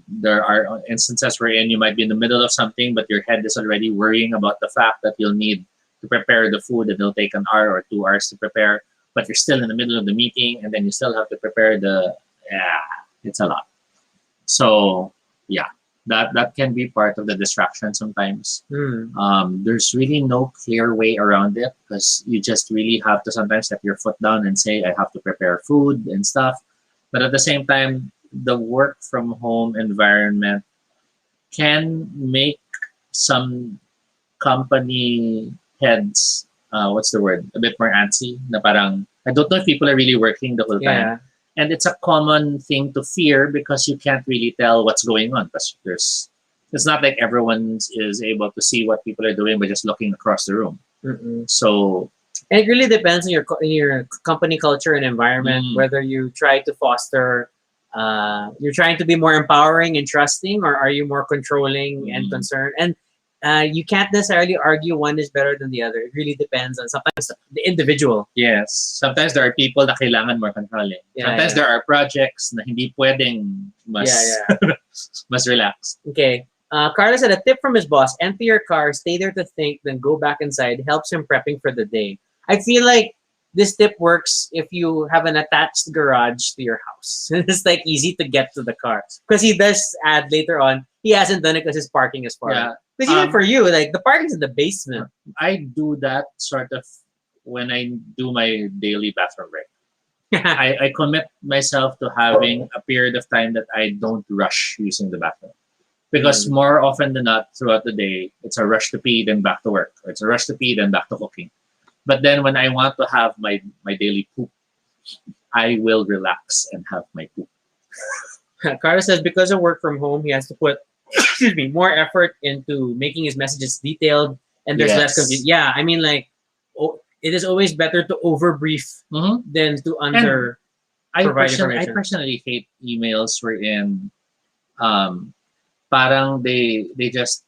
S2: There are instances wherein you might be in the middle of something, but your head is already worrying about the fact that you'll need to prepare the food and it'll take an hour or 2 hours to prepare, but you're still in the middle of the meeting and then you still have to prepare it's a lot. So yeah, that can be part of the distraction sometimes. There's really no clear way around it because you just really have to sometimes set your foot down and say, I have to prepare food and stuff. But at the same time, the work from home environment can make some company heads, what's the word, a bit more antsy, na parang, I don't know if people are really working the whole time.
S1: Yeah.
S2: And it's a common thing to fear because you can't really tell what's going on. Because it's not like everyone is able to see what people are doing by just looking across the room.
S1: Mm-mm.
S2: So
S1: And it really depends on your company culture and environment, whether you try to foster, you're trying to be more empowering and trusting, or are you more controlling and concerned? And you can't necessarily argue one is better than the other. It really depends on sometimes the individual.
S2: yes, sometimes there are people na kailangan more controlling.
S1: Yeah,
S2: Sometimes
S1: yeah.
S2: there are projects na hindi pwedeng mas mas relaxed.
S1: Okay. Carlos had a tip from his boss: empty your car, stay there to think, then go back inside. Helps him prepping for the day. I feel like this tip works if you have an attached garage to your house. It's like easy to get to the car. Because he does add later on, he hasn't done it because his parking is far.
S2: Yeah.
S1: Because even for you, like the parking's in the basement.
S2: I do that sort of when I do my daily bathroom break. I commit myself to having a period of time that I don't rush using the bathroom. Because more often than not, throughout the day, it's a rush to pee, then back to work. Or it's a rush to pee, then back to cooking. But then when I want to have my daily poop, I will relax and have my poop.
S1: Carlos says because of work from home, he has to put more effort into making his messages detailed, and there's less confusion. Yeah, I mean, like, it is always better to overbrief than to under provide information.
S2: I personally hate emails wherein parang they just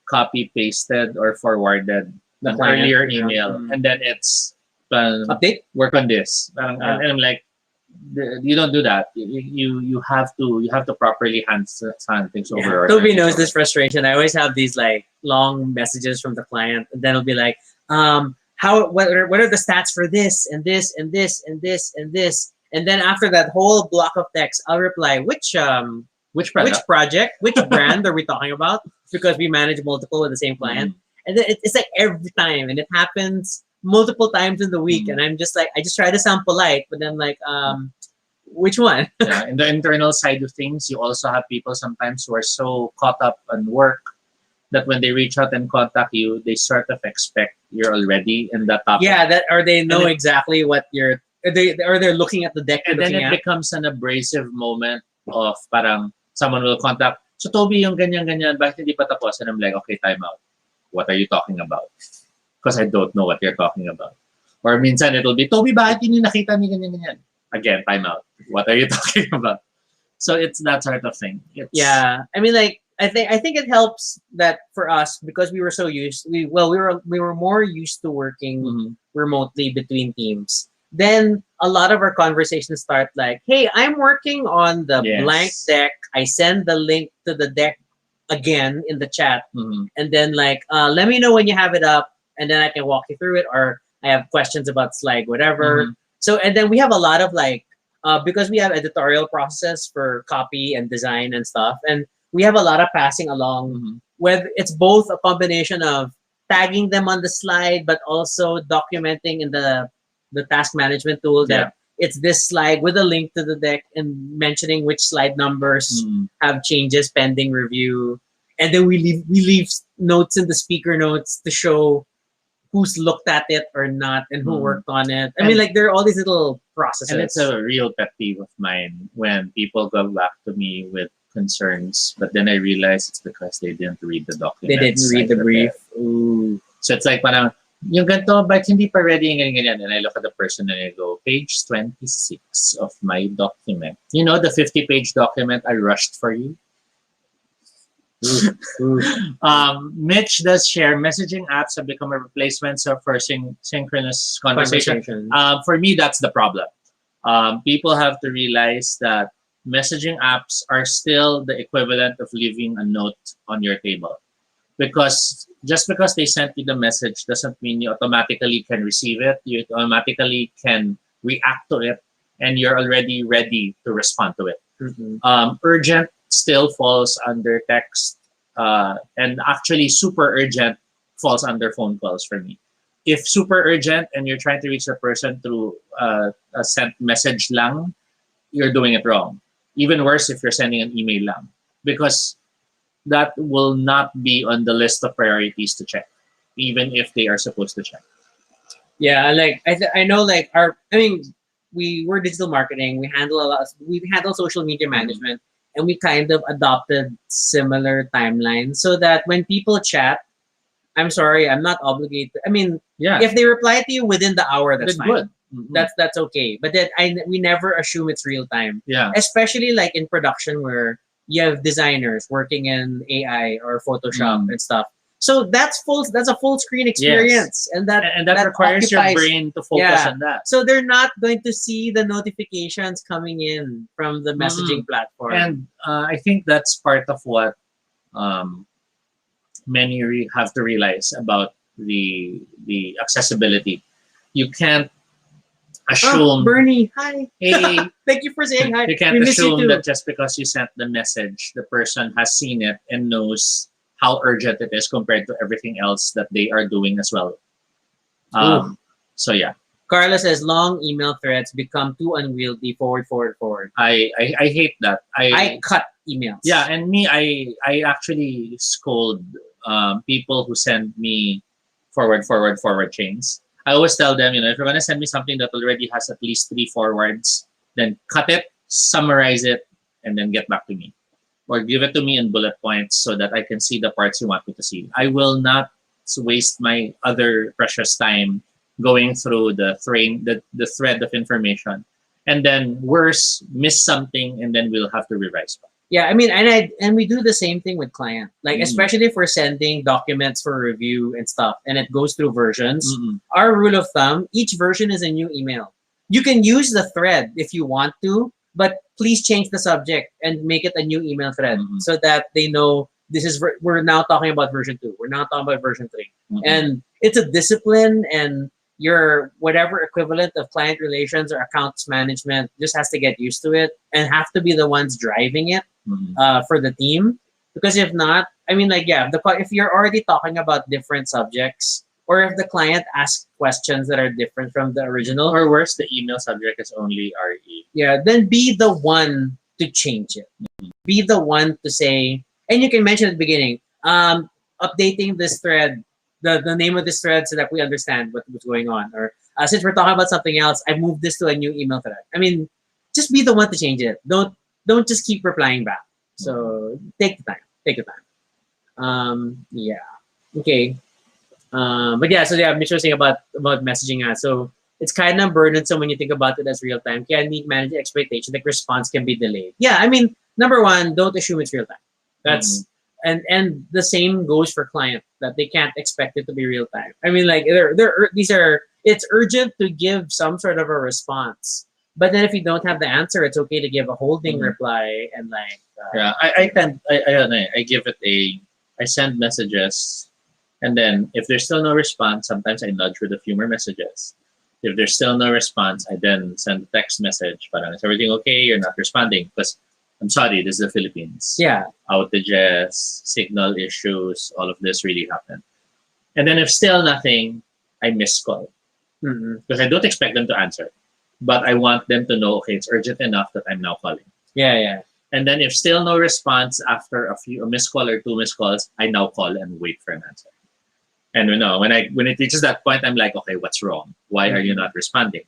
S2: copy pasted or forwarded an earlier email, and then it's
S1: update,
S2: work on this. And I'm like, you don't do that. You have to properly hand things over.
S1: Yeah,
S2: Or turn
S1: Toby
S2: things
S1: knows
S2: over.
S1: this frustration. I always have these like long messages from the client, and then it'll be like, how what are the stats for this and this and this and this and this, and then after that whole block of text, I'll reply
S2: Which
S1: which
S2: product?
S1: project, which brand are we talking about? Because we manage multiple with the same client,
S2: Mhm.
S1: and then it's like every time, and it happens multiple times in the week, and
S2: Mhm.
S1: I'm just like, I just try to sound polite, but then like, which one?
S2: Yeah, in the internal side of things, you also have people sometimes who are so caught up on work that when they reach out and contact you, they sort of expect you're already in that topic.
S1: Yeah, that or they
S2: And
S1: know
S2: it,
S1: exactly what you're. They're looking at the deck you're
S2: and then
S1: looking
S2: it
S1: at.
S2: becomes an abrasive moment of parang someone will contact, so Toby, yung ganyan-ganyan, bakit hindi pa tapos? And I'm like, okay, time out. What are you talking about? Because I don't know what you're talking about. Or minsan it'll be, Toby, bakit yun yung nakita ni ganyan-ganyan? Again, time out. What are you talking about? So it's that sort of thing. It's,
S1: Yeah, I mean, like I think it helps that for us because we were so used. We were more used to working
S2: Mhm.
S1: remotely between teams. Then a lot of our conversations start like, "Hey, I'm working on the blank
S2: Yes.
S1: deck. I send the link to the deck again in the chat,
S2: Mhm.
S1: and then like, let me know when you have it up, and then I can walk you through it, or I have questions about slide, whatever."
S2: Mhm.
S1: So, and then we have a lot of like, because we have editorial process for copy and design and stuff, and we have a lot of passing along.
S2: Mhm.
S1: Where it's both a combination of tagging them on the slide, but also documenting in the task management tool
S2: Yeah.
S1: that it's this slide with a link to the deck and mentioning which slide numbers
S2: Mhm.
S1: have changes pending review, and then we leave notes in the speaker notes to show who's looked at it or not and who
S2: Mhm.
S1: worked on it. I
S2: And-
S1: mean, like there are all these little
S2: And it's
S1: processes.
S2: a real pet peeve of mine when people go back to me with concerns, but then I realize it's because they didn't read the
S1: They
S2: documents.
S1: didn't read
S2: I
S1: the brief.
S2: prepared.
S1: Ooh.
S2: So it's like parang, yung ganito, but hindi pa ready yung ganyan, ganyan. And I look at the person and I go, page 26 of my document. You know, the 50-page document I rushed for you?
S1: Ooh.
S2: Mitch does share messaging apps have become a replacement for synchronous conversation.
S1: Conversation.
S2: For me, that's the problem. People have to realize that messaging apps are still the equivalent of leaving a note on your table. Because just because they sent you the message doesn't mean you automatically can receive it. You automatically can react to it, and you're already ready to respond to it.
S1: Mhm.
S2: Urgent still falls under text, and actually super urgent falls under phone calls for me. If super urgent and you're trying to reach the person through a sent message lang, you're doing it wrong. Even worse if you're sending an email lang, because that will not be on the list of priorities to check, even if they are supposed to check.
S1: Yeah, like I know like I mean we're digital marketing. We handle social media management, and we kind of adopted similar timelines so that when people chat, I'm sorry, I'm not obligated. I mean,
S2: Yeah,
S1: if they reply to you within the hour, that's
S2: then
S1: fine.
S2: good. Mhm.
S1: That's okay. But then we never assume it's real time,
S2: Yeah.
S1: especially like in production where you have designers working in AI or Photoshop and stuff. So that's a full screen experience, and
S2: that requires your
S1: occupies-
S2: brain to focus
S1: yeah.
S2: on that.
S1: So they're not going to see the notifications coming in from the messaging platform.
S2: And I think that's part of what um, many have to realize about the accessibility. You can't assume.
S1: Bernie, hi.
S2: Hey,
S1: Thank you for saying hi.
S2: you can't
S1: We miss you
S2: assume
S1: too.
S2: that just because you sent the message, the person has seen it and knows how urgent it is compared to everything else that they are doing as well. So yeah,
S1: Carla says long email threads become too unwieldy. Forward.
S2: I hate that.
S1: I cut emails.
S2: Yeah, and me, I actually scold people who send me forward chains. I always tell them, if you're gonna send me something that already has at least 3 forwards, then cut it, summarize it, and then get back to me, or give it to me in bullet points so that I can see the parts you want me to see. I will not waste my other precious time going through the thread of information, and then worse, miss something, and then we'll have to revise back.
S1: Yeah, I mean, and we do the same thing with client. Like especially if we're sending documents for review and stuff, and it goes through versions. Our rule of thumb: each version is a new email. You can use the thread if you want to, but please change the subject and make it a new email thread
S2: Mhm.
S1: so that they know this is we're now talking about version 2. We're now talking about version 3.
S2: Mhm.
S1: And it's a discipline, and your whatever equivalent of client relations or accounts management just has to get used to it and have to be the ones driving it
S2: Mhm.
S1: for the team. Because if not, I mean, like, yeah, if you're already talking about different subjects, or if the client asks questions that are different from the original,
S2: Or worse, the email subject is only RE.
S1: yeah, then be the one to change it. Be the one to say, and you can mention at the beginning, updating this thread, the name of this thread so that we understand what's going on. Or since we're talking about something else, I moved this to a new email thread. I mean, just be the one to change it. Don't just keep replying back. So take the time. Take the time. Yeah. Okay. But yeah, so yeah, Mitch was saying about messaging ads. So it's kind of burdensome when you think about it as real time. Can need manage expectation, like response can be delayed. Yeah, I mean, number one, don't assume it's real time. That's and the same goes for client that they can't expect it to be real time. I mean, like these are it's urgent to give some sort of a response. But then if you don't have the answer, it's okay to give a holding
S2: Mhm.
S1: reply and like
S2: Yeah, I give it a, I send messages, and then if there's still no response, sometimes I nudge with a few more messages. If there's still no response, I then send a text message. Parang, is everything okay? You're not responding. Because I'm sorry, this is the Philippines.
S1: yeah.
S2: Outages, signal issues, all of this really happened. And then if still nothing, I miss call.
S1: Mm-hmm.
S2: Because I don't expect them to answer. But I want them to know, okay, it's urgent enough that I'm now calling.
S1: Yeah, yeah.
S2: And then if still no response after a missed call or two missed calls, I now call and wait for an answer. And when it reaches that point, I'm like, okay, what's wrong? Why are you not responding?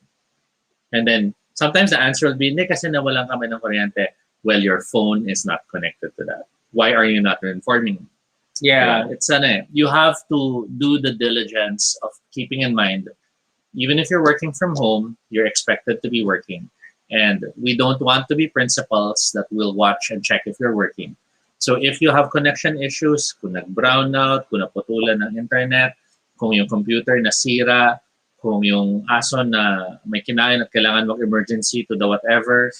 S2: And then sometimes the answer will be, hindi kasi nawalan kami ng kuryente. Well, your phone is not connected to that. Why are you not informing me?
S1: Yeah.
S2: It's you have to do the diligence of keeping in mind, even if you're working from home, you're expected to be working. And we don't want to be principals that will watch and check if you're working. So if you have connection issues, kung nag-brownout, kung naputulan ng internet, kung yung computer nasira, kung yung aso na may kinain at kailangan mag-emergency to the whatever,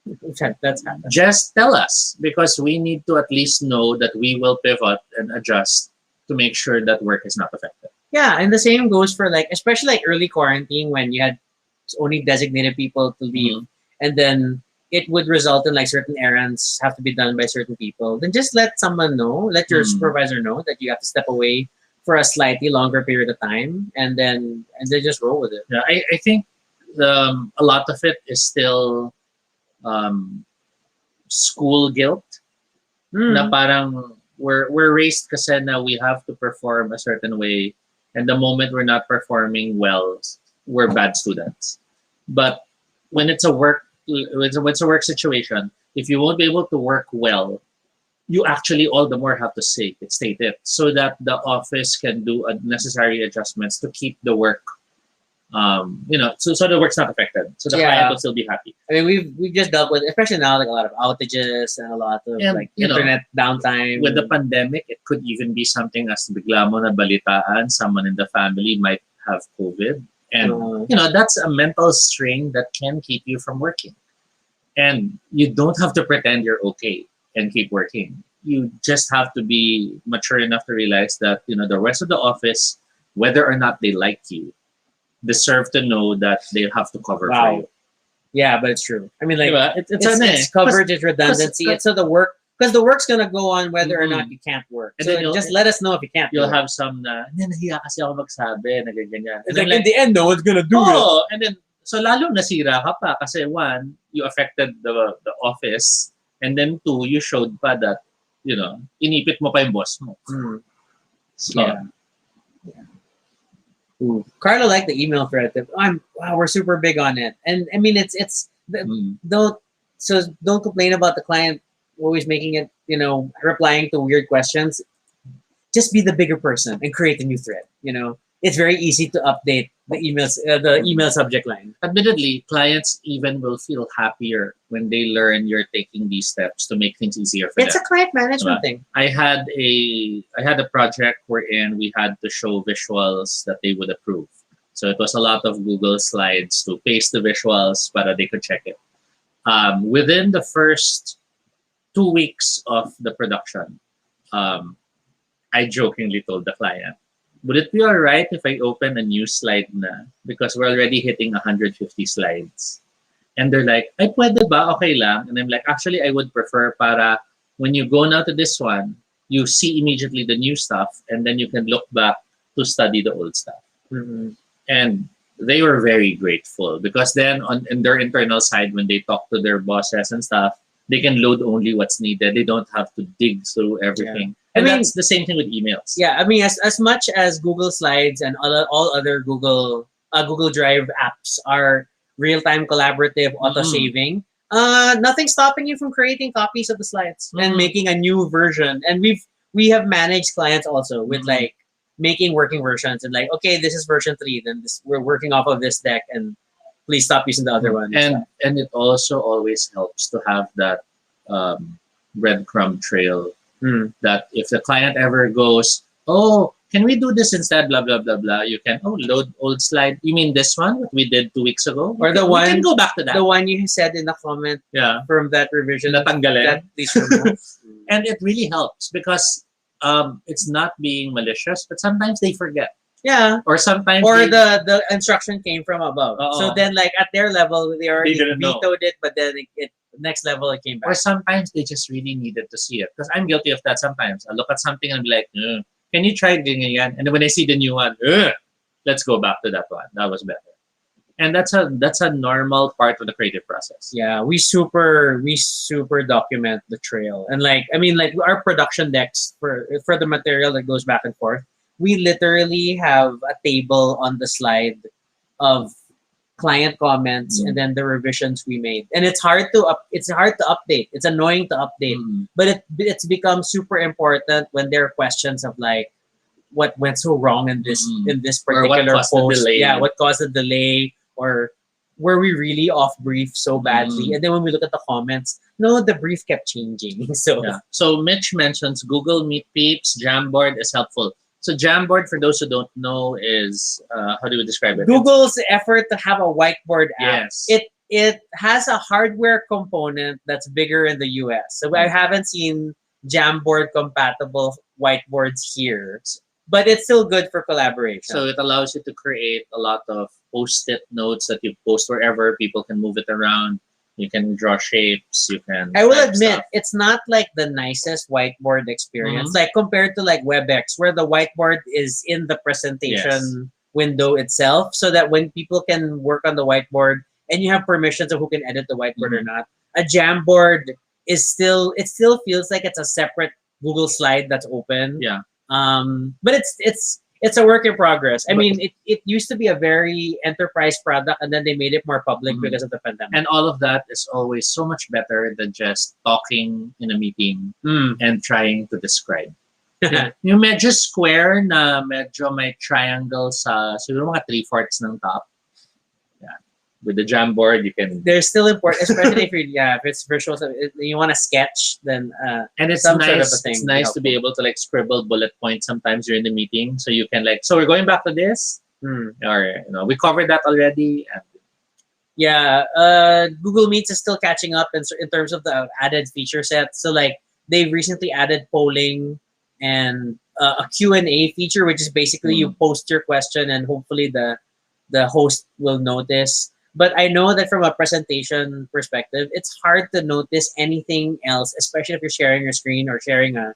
S1: That's happened.
S2: just tell us, because we need to at least know that we will pivot and adjust to make sure that work is not affected.
S1: Yeah, and the same goes for like, especially like early quarantine when you had only designated people to leave, and then it would result in like certain errands have to be done by certain people. Then just let someone know, let your supervisor know that you have to step away for a slightly longer period of time, and then just roll with it.
S2: Yeah, I think a lot of it is still um, school guilt. Na parang we're raised kasi na we have to perform a certain way, and the moment we're not performing well, we're bad students. But when it's a work situation, if you won't be able to work well, you actually all the more have to state it so that the office can do necessary adjustments to keep the work so the work's not affected, so the client will still be happy.
S1: I mean, we've just dealt with, especially now, like a lot of outages and a lot of like internet downtime.
S2: With the pandemic, it could even be something as bigla mo na balitaan, someone in the family might have COVID, and that's a mental strain that can keep you from working. And you don't have to pretend you're okay and keep working. You just have to be mature enough to realize that the rest of the office, whether or not they like you, deserve to know that they have to cover for you.
S1: Yeah, but it's true. I mean, like,
S2: it's
S1: coverage, it's redundancy. It's so the work's gonna go on whether or not you can't work.
S2: And
S1: so
S2: then
S1: just let us know if you can't.
S2: You'll have some na, nahiya kasi ako magsabi, na ganyan.
S1: It's like, in the end, no one's gonna do it.
S2: And then, so lalo nasira ka pa kasi one, you affected the office, and then two, you showed pa that, inipit mo pa yung boss mo. So,
S1: yeah. Ooh. Carlo liked the email thread. Wow, we're super big on it, and I mean don't complain about the client always making it, replying to weird questions. Just be the bigger person and create a new thread. It's very easy to update the email subject line.
S2: Admittedly, clients even will feel happier when they learn you're taking these steps to make things easier for them.
S1: It's a client management thing.
S2: I had a project wherein we had to show visuals that they would approve. So it was a lot of Google Slides to paste the visuals para they could check it. Within the first 2 weeks of the production, um, I jokingly told the client, would it be all right if I open a new slide na? Because we're already hitting 150 slides. And they're like, ay, pwede ba? Okay lang. And I'm like, actually, I would prefer para when you go now to this one, you see immediately the new stuff and then you can look back to study the old stuff.
S1: Mhm.
S2: And they were very grateful because then on in their internal side, when they talk to their bosses and stuff, they can load only what's needed. They don't have to dig through everything. And
S1: I mean-
S2: that's the same thing with emails.
S1: Yeah, I mean, as much as Google Slides and all other Google Drive apps are real time collaborative auto saving, nothing's stopping you from creating copies of the slides and
S2: Mhm.
S1: making a new version. And we have managed clients also with like making working versions and like, okay, this is version 3, then we're working off of this deck, and please stop using the other one.
S2: And it also always helps to have that breadcrumb trail. That if the client ever goes, oh, can we do this instead? Blah blah blah blah. You can load old slide. You mean this one? What we did 2 weeks ago?
S1: Or the
S2: we
S1: one-
S2: can go back to that.
S1: The one you said in the comment
S2: Yeah,
S1: from that revision,
S2: natanggalin.
S1: that please remove.
S2: And it really helps because it's not being malicious, but sometimes they forget,
S1: Yeah.
S2: or sometimes
S1: Or
S2: they,
S1: the instruction came from above.
S2: Oo.
S1: So then like at their level they already
S2: didn't know.
S1: vetoed it, but then it next level it came
S2: or
S1: back.
S2: sometimes they just really needed to see it. Because I'm guilty of that sometimes. I look at something and be like, can you try doing it again? And then when I see the new one, let's go back to that one. That was better. And that's a normal part of the creative process.
S1: Yeah, we super document the trail. And like I mean like our production decks for the material that goes back and forth, we literally have a table on the slide of client comments and then the revisions we made. And it's hard to update. It's annoying to update. But it's become super important when there are questions of like what went so wrong in this
S2: Or what
S1: particular
S2: caused the
S1: post.
S2: delay.
S1: Yeah, what caused the delay, or were we really off brief so badly? And then when we look at the comments, no, the brief kept changing. So
S2: Yeah. So Mitch mentions Google Meet Peeps, Jamboard is helpful. So Jamboard, for those who don't know, is how do we describe it?
S1: Google's effort to have a whiteboard app.
S2: Yes.
S1: It has a hardware component that's bigger in the US. So I haven't seen Jamboard compatible whiteboards here. But it's still good for collaboration.
S2: So it allows you to create a lot of post-it notes that you post wherever. People can move it around. You can draw shapes. You can.
S1: I will
S2: type
S1: admit,
S2: stuff.
S1: it's not like the nicest whiteboard experience. Like compared to like WebEx, where the whiteboard is in the presentation window itself, so that when people can work on the whiteboard and you have permissions of who can edit the whiteboard or not. A Jamboard is still feels like it's a separate Google slide that's open.
S2: Yeah.
S1: But it's a work in progress. I mean, it used to be a very enterprise product, and then they made it more public because of the pandemic.
S2: And all of that is always so much better than just talking in a meeting and trying to describe. Yung medyo square na medyo may triangle sa siguro mga 3/4 ng top. Yeah. With the Jamboard, you can.
S1: They're still important, especially if it's visual. So if you want to sketch, then
S2: And it's
S1: some
S2: nice.
S1: sort of a thing
S2: It's
S1: would be
S2: nice to be able to like scribble bullet points sometimes during the meeting, so you can like. So we're going back to this, or we covered that already. And
S1: yeah, Google Meets is still catching up in terms of the added feature set. So like they've recently added polling and a Q&A feature, which is basically you post your question and hopefully the host will notice. But I know that from a presentation perspective, it's hard to notice anything else, especially if you're sharing your screen or sharing a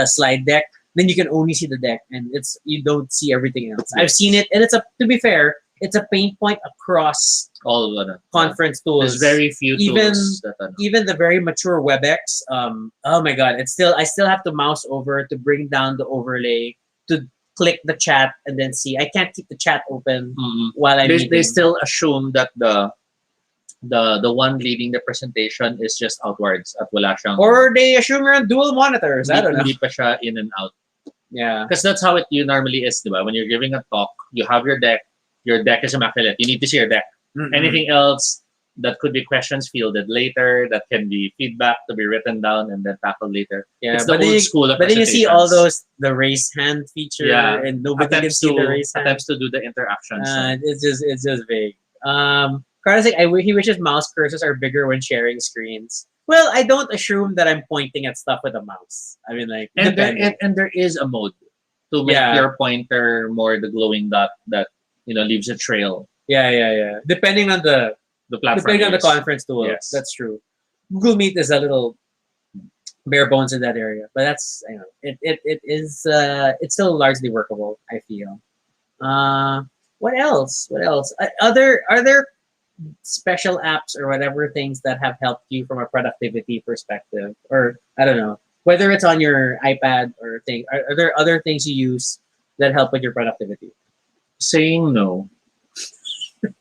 S1: slide deck. Then you can only see the deck, and you don't see everything else. I've seen it, and to be fair, it's a pain point across
S2: all of them.
S1: conference tools.
S2: There's very few
S1: Even-
S2: tools that
S1: Even the very mature WebEx, oh my god, I still have to mouse over to bring down the overlay to click the chat and then see. I can't keep the chat open while I'm
S2: they
S1: meeting.
S2: still assume that the one leading the presentation is just outwards at wala siyang
S1: Or they assume you're on dual monitors. I don't know.
S2: hindi pa siya in and out.
S1: Yeah.
S2: Because that's how it normally is, diba? When you're giving a talk, you have your deck is immaculate. You need to see your deck. Anything else, that could be questions fielded later, that can be feedback to be written down and then tackled later.
S1: Yeah,
S2: It's the old school of
S1: but then you see all
S2: presentations.
S1: those the raise hand feature,
S2: Yeah,
S1: and nobody can see the raise hand.
S2: attempts to do the interactions.
S1: It's just vague. Carlos like he wishes mouse cursors are bigger when sharing screens. Well, I don't assume that I'm pointing at stuff with a mouse. I mean, like, depending.
S2: And there is a mode to make
S1: Yeah.
S2: your pointer more the glowing dot that leaves a trail.
S1: Yeah. Depending on
S2: The platform.
S1: depending on the
S2: is.
S1: conference tool.
S2: Yes.
S1: That's true. Google Meet is a little bare bones in that area, but that's it is it's still largely workable. I feel. Uh, what else? What else? Other are there special apps or whatever things that have helped you from a productivity perspective, or I don't know whether it's on your iPad or thing. Are there other things you use that help with your productivity?
S2: Saying no.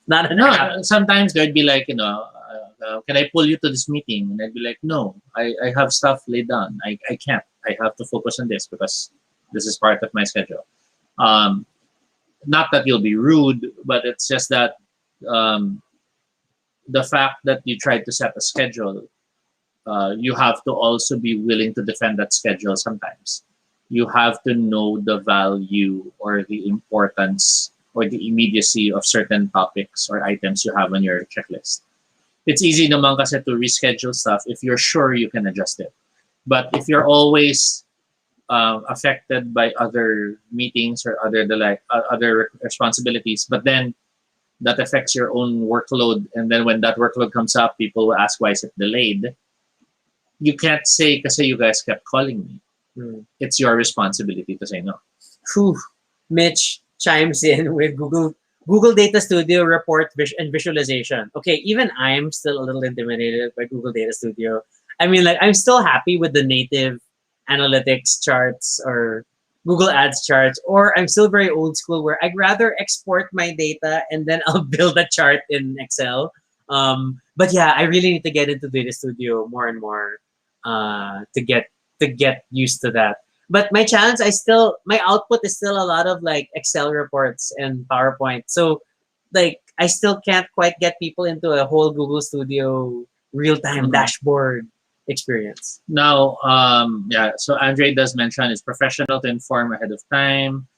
S1: Not an app.
S2: No, sometimes there'd be like, can I pull you to this meeting? And I'd be like, no, I have stuff laid down. I can't. I have to focus on this because this is part of my schedule. Um, Not that you'll be rude, but it's just that um, the fact that you tried to set a schedule, you have to also be willing to defend that schedule sometimes. You have to know the value or the importance or the immediacy of certain topics or items you have on your checklist. It's easy naman kasi to reschedule stuff if you're sure you can adjust it. But if you're always affected by other meetings or other responsibilities, but then that affects your own workload, and then when that workload comes up, people will ask why is it delayed. You can't say kasi you guys kept calling me. It's your responsibility to say no.
S1: Whew. Mitch chimes in with Google Data Studio report and visualization. Okay, even I'm still a little intimidated by Google Data Studio. I mean, like, I'm still happy with the native analytics charts or Google Ads charts, or I'm still very old school where I'd rather export my data and then I'll build a chart in Excel. But yeah, I really need to get into Data Studio more and more to get used to that. But my challenge, my output is still a lot of like Excel reports and PowerPoint. So like I still can't quite get people into a whole Google Studio real-time dashboard experience.
S2: Now, so Andre does mention it's professional to inform ahead of time.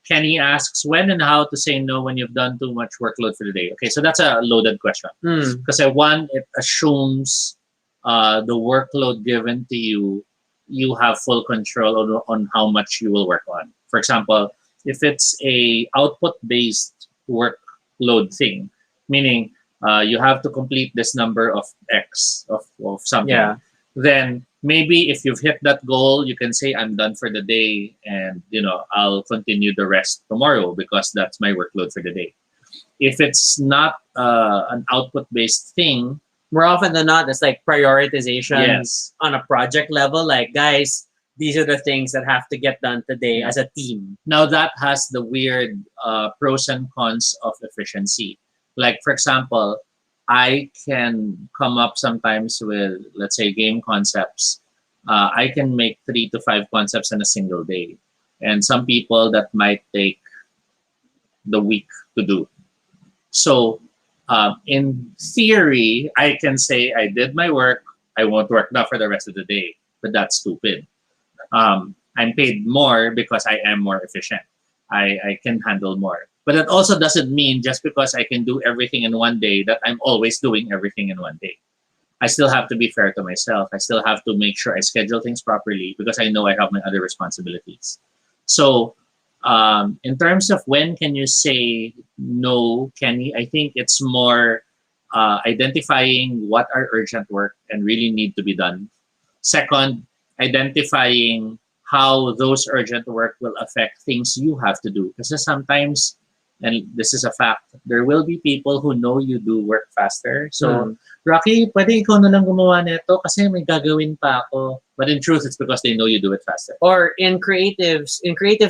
S2: Kenny asks when and how to say no when you've done too much workload for the day. Okay, so that's a loaded question. Because one, it assumes the workload given to you have full control on how much you will work on. For example, if it's a output-based workload thing, meaning you have to complete this number of X of something, then maybe if you've hit that goal, you can say, I'm done for the day and, I'll continue the rest tomorrow because that's my workload for the day. If it's not an output-based thing,
S1: more often than not, it's like prioritization
S2: yes,
S1: on a project level. Like, guys, these are the things that have to get done today as a team.
S2: Now that has the weird pros and cons of efficiency. Like, for example, I can come up sometimes with, let's say, game concepts. I can make 3 to 5 concepts in a single day. And some people that might take the week to do. So, in theory, I can say I did my work. I won't work now for the rest of the day. But that's stupid. I'm paid more because I am more efficient. I can handle more. But that also doesn't mean just because I can do everything in one day that I'm always doing everything in one day. I still have to be fair to myself. I still have to make sure I schedule things properly because I know I have my other responsibilities. So in terms of when can you say no, Kenny, I think it's more identifying what are urgent work and really need to be done. Second, identifying how those urgent work will affect things you have to do. Because sometimes, and this is a fact, there will be people who know you do work faster. So, Rocky, pwede ikaw na lang gumawa nito kasi may gagawin pa ako. But in truth, it's because they know you do it faster.
S1: Or in creative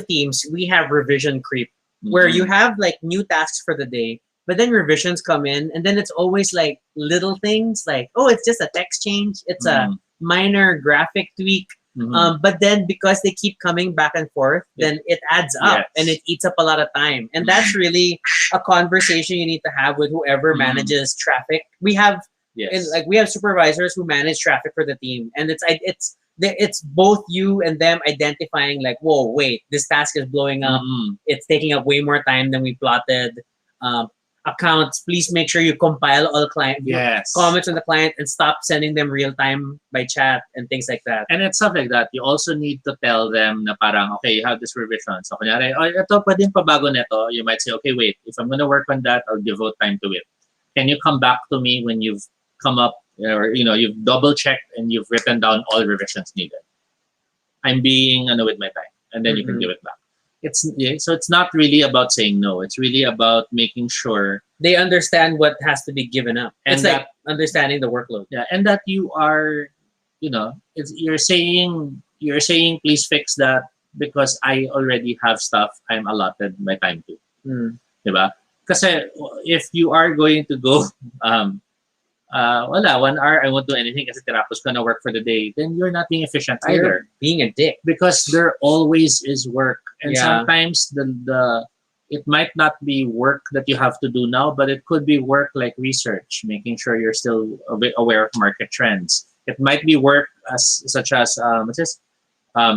S1: teams, we have revision creep, where you have like new tasks for the day, but then revisions come in, and then it's always like little things like, oh, it's just a text change, it's a minor graphic tweak.
S2: Mhm.
S1: But then because they keep coming back and forth, then it adds up and
S2: Yes.
S1: it eats up a lot of time. And that's really a conversation you need to have with whoever
S2: Mhm.
S1: manages traffic. We have
S2: Yes.
S1: we have supervisors who manage traffic for the team, and it's both you and them identifying like, whoa, wait, this task is blowing up.
S2: Mhm.
S1: It's taking up way more time than we plotted. Um, Accounts, please make sure you compile all client
S2: Yes.
S1: comments from the client and stop sending them real time by chat and things like that.
S2: And it's stuff like that. You also need to tell them na parang, okay, you have this revision. So, kunyari, oh, ito, pwedeng pabago nito. You might say, okay, wait, if I'm gonna work on that, I'll devote time to it. Can you come back to me when you've come up, or, you've double-checked and you've written down all revisions needed? I'm being, with my time. And then you can
S1: Mhm.
S2: give it back. So it's not really about saying no. It's really about making sure,
S1: They understand what has to be given up.
S2: And
S1: It's like understanding the workload.
S2: yeah, and that you are, you're saying please fix that because I already have stuff I'm allotted my time to,
S1: Mm.
S2: diba? Kasi if you are going to go, wala, 1 hour I won't do anything kasi tinapos ko na work for the day, then you're not being efficient either.
S1: You're being a dick.
S2: Because there always is work, and
S1: Yeah.
S2: sometimes the it might not be work that you have to do now, but it could be work like research, making sure you're still a bit aware of market trends. It might be work such as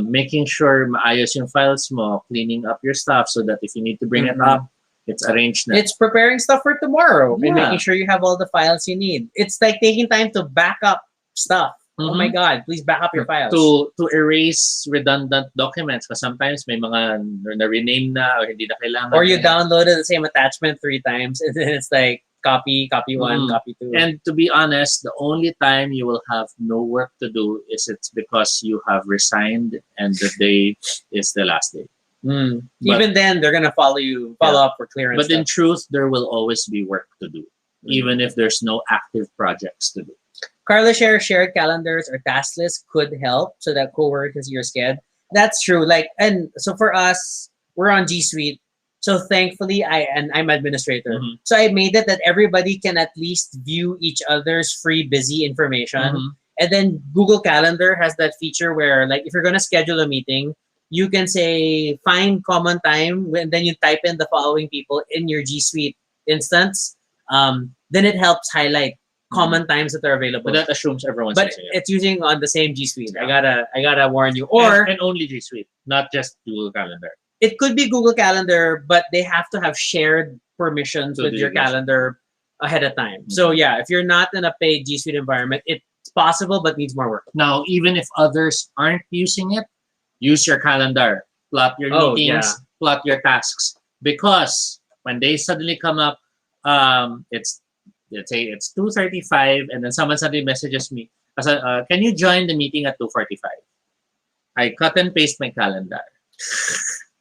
S2: making sure maayos yung files mo, cleaning up your stuff so that if you need to bring it
S1: Mhm.
S2: up, it's arranged na.
S1: It's preparing stuff for tomorrow and
S2: Yeah.
S1: making sure you have all the files you need. It's like taking time to back up stuff. Oh my
S2: Mhm.
S1: God, please back up your files.
S2: to erase redundant documents because sometimes may mga na-rename na or hindi na kailangan.
S1: Or you downloaded the same attachment 3 times and then it's like copy one,
S2: Mhm.
S1: copy two.
S2: And to be honest, the only time you will have no work to do is it's because you have resigned and the day is the last day. But-
S1: Even then, they're gonna follow up for clearance.
S2: But in truth, there will always be work to do, even if there's no active projects to do.
S1: Carla shared calendars or task lists could help so that coworkers your schedule. That's true. Like, and so for us, we're on G Suite. So thankfully, I'm administrator.
S2: Mhm.
S1: So I made it that everybody can at least view each other's free busy information.
S2: Mhm.
S1: And then Google Calendar has that feature where, like, if you're gonna schedule a meeting, you can say find common time, and then you type in the following people in your G Suite instance. Then it helps highlight common times that are available.
S2: But that assumes everyone's
S1: But
S2: using it.
S1: it's using on the same G Suite.
S2: Yeah.
S1: I gotta warn you. Or
S2: and only G Suite, not just Google Calendar.
S1: it could be Google Calendar, but they have to have shared permissions
S2: To
S1: with
S2: the
S1: your
S2: user.
S1: calendar ahead of time. So yeah, if you're not in a paid G Suite environment, it's possible but needs more work.
S2: Now, even if others aren't using it, use your calendar, plot your meetings, plot your tasks. Because when they suddenly come up, it's let's say it's 2:35, and then someone suddenly messages me, "Can you join the meeting at 2:45?" I cut and paste my calendar,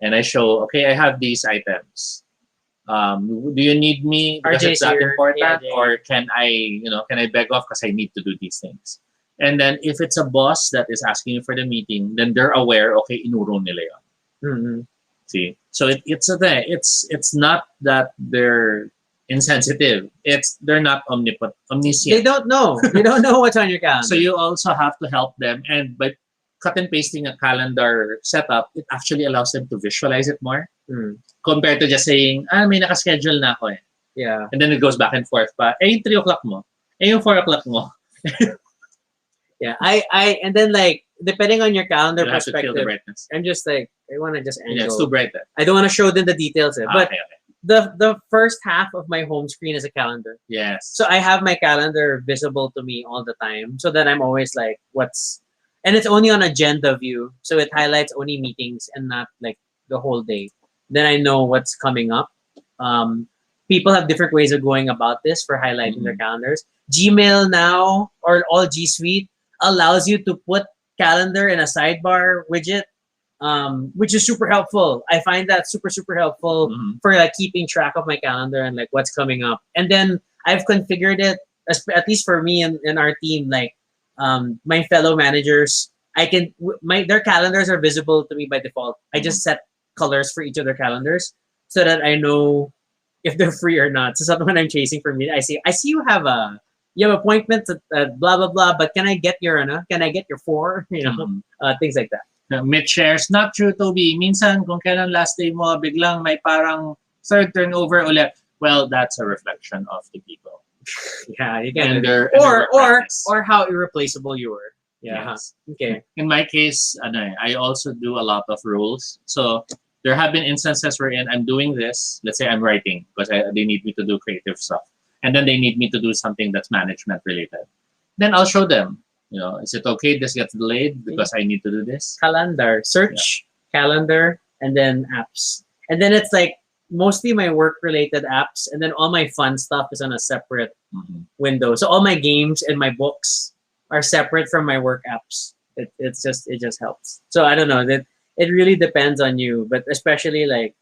S2: and I show, okay, I have these items. Do you need me because
S1: RJ's
S2: it's that
S1: here.
S2: important,
S1: Yeah.
S2: or can I beg off because I need to do these things? And then if it's a boss that is asking you for the meeting, then they're aware. Okay, inuro nila yun.
S1: Mm-hmm.
S2: See, so it's a thing. It's not that they're insensitive. They're not omniscient.
S1: They don't know. They don't know what's on your calendar.
S2: So you also have to help them, and by cut and pasting a calendar setup, it actually allows them to visualize it more compared to just saying, may nakaschedule na ako eh.
S1: Yeah.
S2: And then it goes back and forth pa. Yung 3 o'clock mo. Yung 4 o'clock mo.
S1: Yeah. And then like depending on your calendar
S2: You have to kill the
S1: perspective,
S2: brightness.
S1: I'm just like I want to just angle.
S2: Yeah, it's too bright.
S1: I don't want to show them the details. But
S2: Okay.
S1: the first half of my home screen is a calendar.
S2: Yes.
S1: So I have my calendar visible to me all the time, so that I'm always like, and it's only on agenda view, so it highlights only meetings and not like the whole day. Then I know what's coming up. People have different ways of going about this for highlighting their calendars. Gmail now, or all G Suite, allows you to put calendar in a sidebar widget, which is super helpful. I find that super helpful for like keeping track of my calendar and like what's coming up. And then I've configured it, at least for me and our team, like my fellow managers, their calendars are visible to me by default. I just set colors for each of their calendars so that I know if they're free or not. So someone I'm chasing for me, I see you have a you have appointments at blah blah blah, but can I get your can I get your four? Things like that.
S2: Mid shares, not true, Toby. Minsan, kung kailan last day mo, biglang may parang third turnover ulit. Well, that's a reflection of the people.
S1: Yeah, you can.
S2: And their
S1: Or
S2: work
S1: or
S2: practice.
S1: or how irreplaceable you were. Yeah.
S2: Yes.
S1: Okay.
S2: In my case, I also do a lot of rules. So there have been instances wherein I'm doing this. Let's say I'm writing because they need me to do creative stuff, and then they need me to do something that's management related. Then I'll show them. Is it okay? This gets delayed because I need to do this.
S1: Calendar, search, calendar, and then apps, and then it's like mostly my work related apps, and then all my fun stuff is on a separate window. So all my games and my books are separate from my work apps. It just helps. So I don't know that it really depends on you, but especially like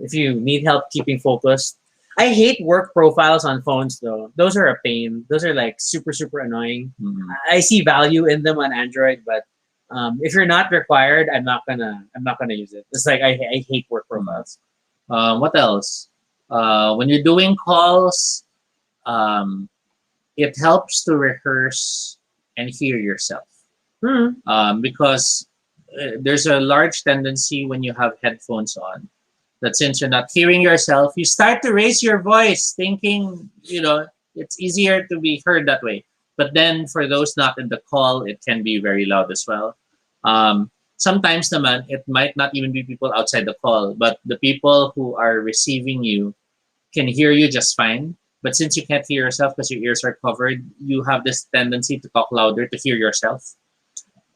S1: if you need help keeping focused. I hate work profiles on phones though. Those are a pain. Those are like super annoying. I see value in them on Android, but if you're not required, I'm not gonna use it. It's like I hate work profiles.
S2: What else? When you're doing calls, it helps to rehearse and hear yourself. Because there's a large tendency when you have headphones on that since you're not hearing yourself, you start to raise your voice thinking, it's easier to be heard that way. But then for those not in the call, it can be very loud as well. Sometimes naman, it might not even be people outside the call, but the people who are receiving you can hear you just fine. But since you can't hear yourself because your ears are covered, you have this tendency to talk louder to hear yourself.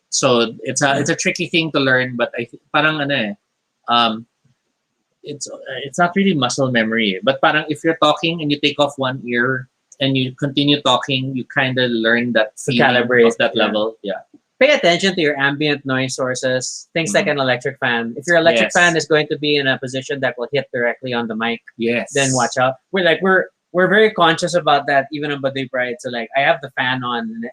S2: So it's a tricky thing to learn, but parang it's not really muscle memory. But parang if you're talking and you take off one ear and you continue talking, you kind of learn that feeling
S1: calibrate,
S2: of that level. Yeah.
S1: Pay attention to your ambient noise sources. Things like an electric fan. If your electric fan is going to be in a position that will hit directly on the mic, then watch out. We're very conscious about that even on Baduy Pride. So like I have the fan on and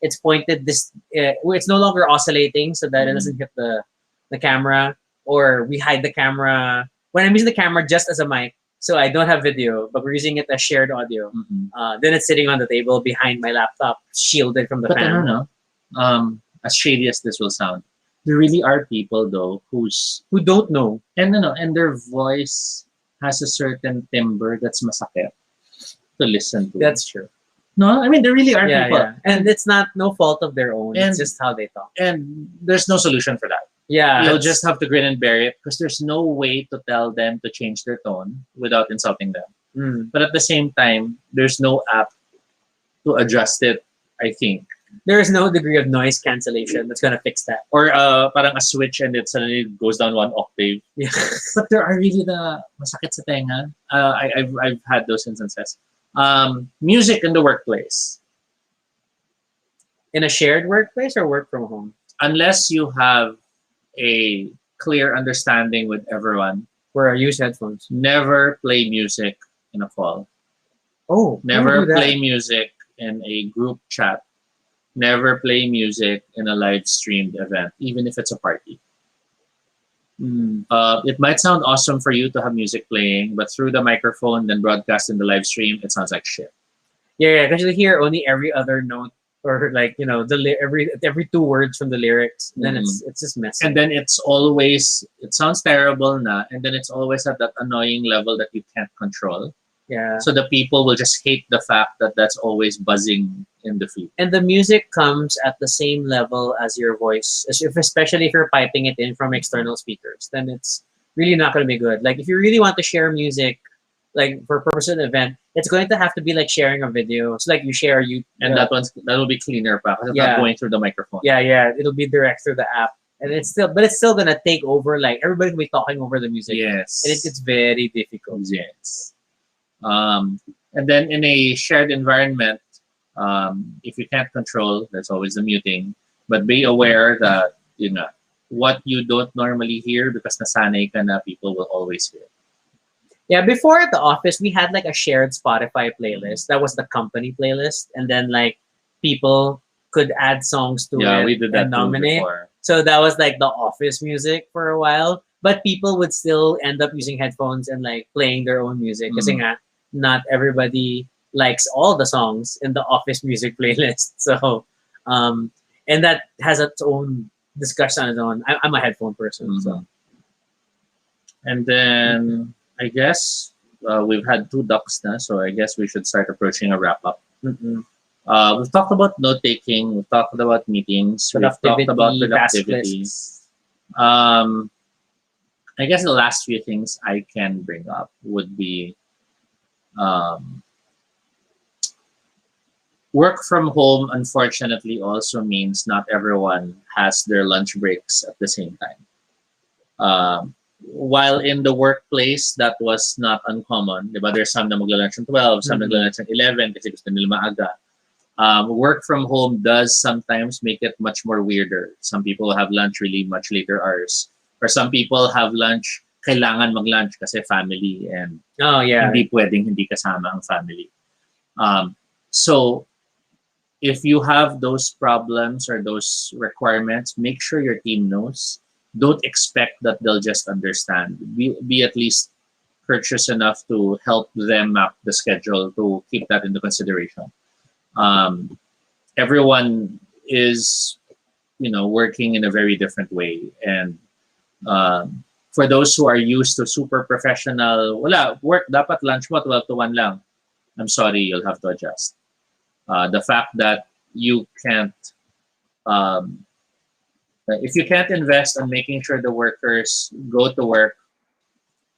S1: it's pointed it's no longer oscillating so that it doesn't hit the camera, or we hide the camera when I'm using the camera just as a mic, so I don't have video, but we're using it as shared audio. Then it's sitting on the table behind my laptop, shielded from the fan.
S2: I don't know. As shady as this will sound, there really are people though who
S1: don't know,
S2: and their voice has a certain timbre that's masakit to listen to.
S1: That's true.
S2: No, I mean there really are people,
S1: and it's not no fault of their own. It's just how they talk,
S2: and there's no solution for that.
S1: Yeah,
S2: you'll just have to grin and bear it because there's no way to tell them to change their tone without insulting them. But at the same time, there's no app to adjust it. I think
S1: there is no degree of noise cancellation that's gonna fix that,
S2: or parang a switch and it suddenly goes down one octave.
S1: Yeah.
S2: But there are really the masakit sa tenga. I've had those instances. Music in the workplace.
S1: In a shared workplace or work from home?
S2: Unless you have a clear understanding with everyone.
S1: Where I use headphones.
S2: Never play music in a call.
S1: Oh,
S2: never play music in a group chat. Never play music in a live streamed event, even if it's a party. It might sound awesome for you to have music playing, but through the microphone, then broadcast in the live stream, it sounds like shit.
S1: Yeah, because you hear only every other note, or like every 2 words from the lyrics. Then it's just messy.
S2: And then it sounds terrible na, and then it's always at that annoying level that you can't control.
S1: Yeah.
S2: So the people will just hate the fact that that's always buzzing in the feed.
S1: And the music comes at the same level as your voice, especially if you're piping it in from external speakers. Then it's really not going to be good. Like if you really want to share music, like for purpose of the event, it's going to have to be like sharing a video. So like you share
S2: and that will be cleaner pa, because it's not going through the microphone.
S1: Yeah, it'll be direct through the app. And it's still gonna take over. Like everybody will be talking over the music.
S2: Yes.
S1: And it's very difficult.
S2: Yes. And then in a shared environment, if you can't control, there's always the muting. But be aware that what you don't normally hear because nasanay ka na, people will always hear.
S1: Yeah, before at the office, we had like a shared Spotify playlist. That was the company playlist, and then like people could add songs to it.
S2: We did that
S1: and nominate.
S2: Before.
S1: So that was like the office music for a while. But people would still end up using headphones and like playing their own music. Kasi nga, not everybody likes all the songs in the office music playlist. So, um, and that has its own discussion on its own. I'm a headphone person, so.
S2: And then I guess we've had two ducks now, so I guess we should start approaching a wrap up.
S1: Mm-mm.
S2: We've talked about note taking, we've talked about meetings, we've talked about
S1: Productivity, task
S2: productivity.
S1: lists.
S2: Um, I guess the last few things I can bring up would be um, work from home, unfortunately, also means not everyone has their lunch breaks at the same time. While in the workplace, that was not uncommon. Diba? There's some na magla-lunch ng 12, some
S1: Mhm.
S2: nagla-lunch ng 11 kasi gusto nila maaga. Work from home does sometimes make it much more weirder. Some people have lunch really much later hours. Or some people have lunch, kailangan mag-lunch kasi family and
S1: Oh yeah.
S2: hindi pwedeng hindi kasama ang family. So if you have those problems or those requirements, make sure your team knows. Don't expect that they'll just understand. Be at least courteous enough to help them map the schedule to keep that into consideration. Everyone is, working in a very different way, and for those who are used to super professional, wala work dapat lunch mo 12 to 1 lang. I'm sorry, you'll have to adjust. The fact that you can't um, if you can't invest on making sure the workers go to work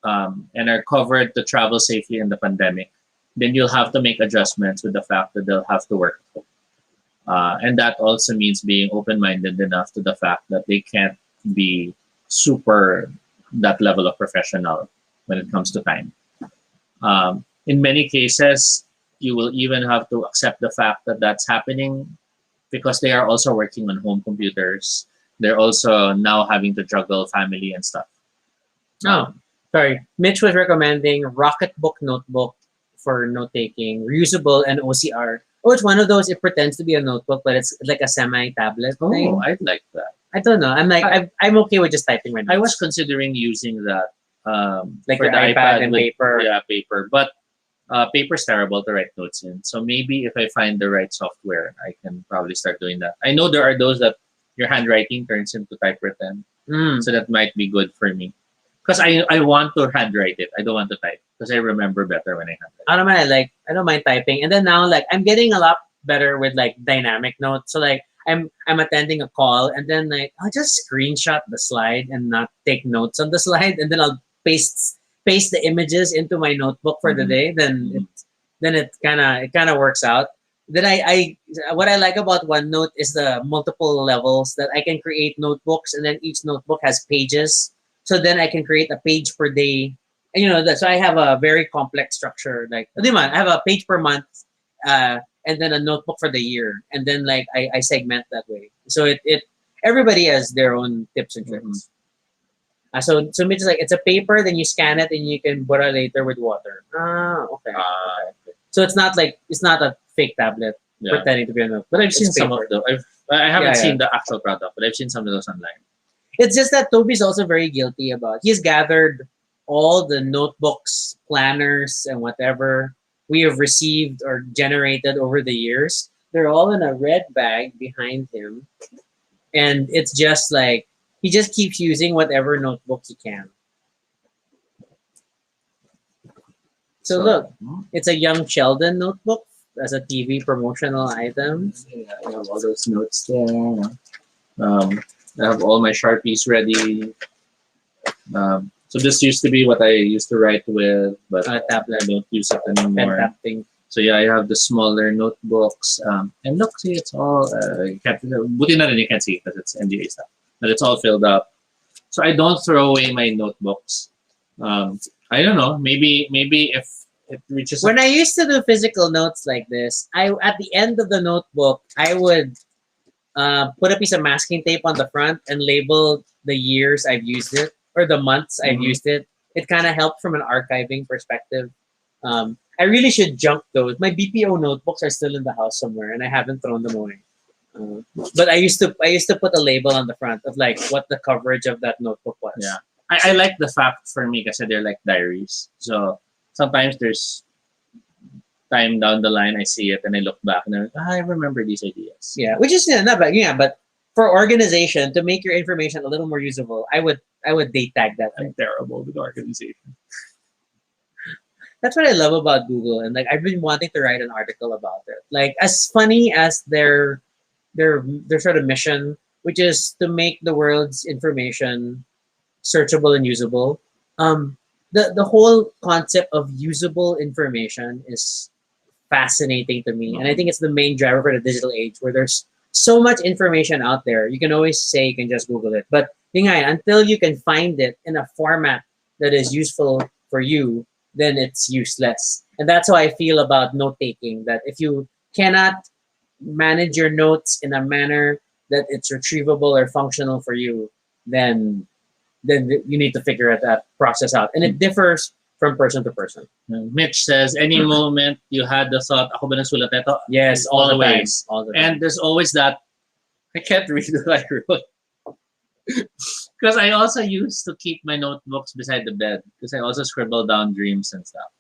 S2: and are covered to travel safely in the pandemic, then you'll have to make adjustments with the fact that they'll have to work. And that also means being open-minded enough to the fact that they can't be super that level of professional when it comes to time. In many cases, you will even have to accept the fact that that's happening because they are also working on home computers. They're also now having to juggle family and stuff.
S1: Oh, sorry. Mitch was recommending Rocketbook notebook for note taking, reusable and OCR. Oh, it's one of those. It pretends to be a notebook, but it's like a semi-tablet thing.
S2: Oh, I'd like that.
S1: I don't know. I'm like, I'm okay with just typing right now.
S2: I was considering using that,
S1: like
S2: for
S1: your
S2: the
S1: iPad and
S2: with-
S1: paper.
S2: Yeah, paper. But paper's terrible to write notes in. So maybe if I find the right software, I can probably start doing that. I know there are those that your handwriting turns into typewritten,
S1: Mm.
S2: so that might be good for me. Because I want to handwrite it. I don't want to type because I remember better when I handwrite.
S1: I don't mind. I don't mind typing. And then now, like, I'm getting a lot better with like dynamic notes. So like, I'm attending a call, and then like I'll just screenshot the slide and not take notes on the slide, and then I'll paste the images into my notebook for the
S2: Mhm.
S1: day. Then it kind of works out. Then I what I like about OneNote is the multiple levels that I can create notebooks, and then each notebook has pages. So then I can create a page per day. And so I have a very complex structure. Like, di man, I have a page per month, and then a notebook for the year, and then like I segment that way. So it everybody has their own tips and tricks. So Mitch is like, it's a paper, then you scan it, and you can borra later with water. Okay. So it's not a fake tablet
S2: Yeah.
S1: pretending to be a notebook.
S2: But I've
S1: It's
S2: seen some
S1: paper.
S2: of them. I haven't
S1: Yeah,
S2: seen the actual product, but I've seen some of those online.
S1: It's just that Toby's also very guilty about. He's gathered all the notebooks, planners, and whatever we have received or generated over the years. They're all in a red bag behind him, and it's just like he just keeps using whatever notebook he can. So look, it's a Young Sheldon notebook as a TV promotional item.
S2: Yeah, I have all those notes there. I have all my Sharpies ready. So this used to be what I used to write with, but
S1: Tablet.
S2: I don't use it
S1: Pen
S2: anymore.
S1: tap thing.
S2: So yeah, I have the smaller notebooks. And look, see, it's all, buti na rin you can't see it because it's NDA stuff. But it's all filled up. So I don't throw away my notebooks. I don't know, maybe if it reaches
S1: When I used to do physical notes like this, I at the end of the notebook, I would put a piece of masking tape on the front and label the years I've used it or the months I've
S2: Mhm.
S1: used it. It kind of helped from an archiving perspective. I really should junk those. My BPO notebooks are still in the house somewhere, and I haven't thrown them away. But I used to put a label on the front of like what the coverage of that notebook was.
S2: Yeah. I like the fact for me because they're like diaries. So sometimes there's time down the line, I see it and I look back and I'm like, I remember these ideas.
S1: Yeah, which is not bad. Yeah, but for organization to make your information a little more usable, I would date tag that
S2: I'm
S1: thing.
S2: terrible with organization.
S1: That's what I love about Google, and like I've been wanting to write an article about it. Like as funny as their sort of mission, which is to make the world's information searchable and usable. The whole concept of usable information is fascinating to me, and I think it's the main driver for the digital age, where there's so much information out there. You can always say you can just Google it, but yun nga eh, until you can find it in a format that is useful for you, then it's useless. And that's how I feel about note taking. That if you cannot manage your notes in a manner that it's retrievable or functional for you, then you need to figure that process out. And it differs from person to person.
S2: Mitch says, any moment you had the thought, ako ba nasulat nito?
S1: Yes,
S2: Always.
S1: all the time.
S2: And there's always that, I can't read what I wrote. Because I also used to keep my notebooks beside the bed. Because I also scribble down dreams and stuff.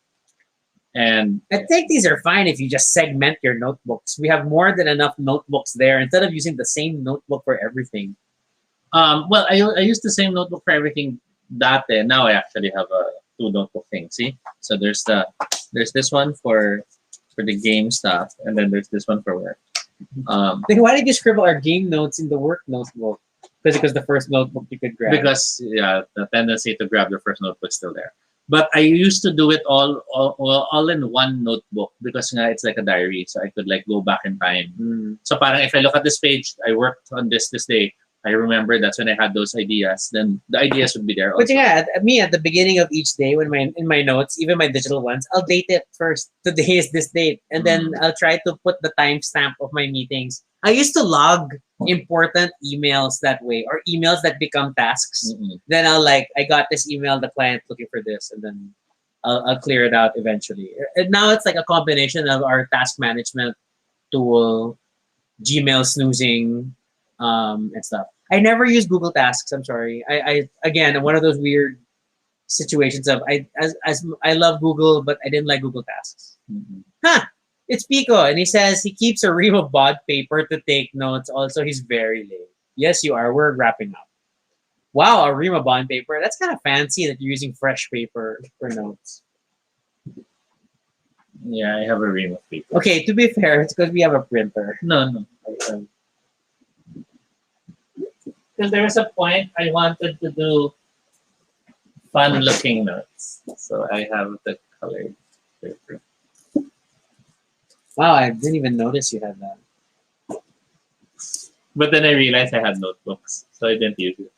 S2: And
S1: I think these are fine if you just segment your notebooks. We have more than enough notebooks there instead of using the same notebook for everything.
S2: well, I used the same notebook for everything dati. Now I actually have a two notebook thing. See? So there's this one for the game stuff, and then there's this one for work.
S1: Then why did you scribble our game notes in the work notebook? Because the first notebook you could grab.
S2: Because yeah, the tendency to grab the first notebook is still there. But I used to do it all in one notebook because nga, it's like a diary, so I could like go back in time. So parang if I look at this page, I worked on this day. I remember that's when I had those ideas. Then the ideas would be there.
S1: But
S2: Also.
S1: yeah, me at the beginning of each day, when in my notes, even my digital ones, I'll date it first. Today is this date, and then I'll try to put the timestamp of my meetings. I used to log important emails that way, or emails that become tasks. Then I got this email, the client looking for this, and then I'll clear it out eventually. And now it's like a combination of our task management tool, Gmail snoozing, and stuff. I never use Google Tasks. I'm sorry. I again, one of those weird situations of as I love Google, but I didn't like Google Tasks. Huh? It's Pico, and he says he keeps a ream of bond paper to take notes. Also, he's very late. Yes, you are. We're wrapping up. Wow, a ream of bond paper. That's kind of fancy that you're using fresh paper for notes.
S2: Yeah, I have a ream of paper.
S1: Okay, to be fair, it's because we have a printer.
S2: No. Because there was a point I wanted to do fun-looking notes, so I have the colored paper.
S1: Wow, I didn't even notice you had that.
S2: But then I realized I had notebooks, so I didn't use it.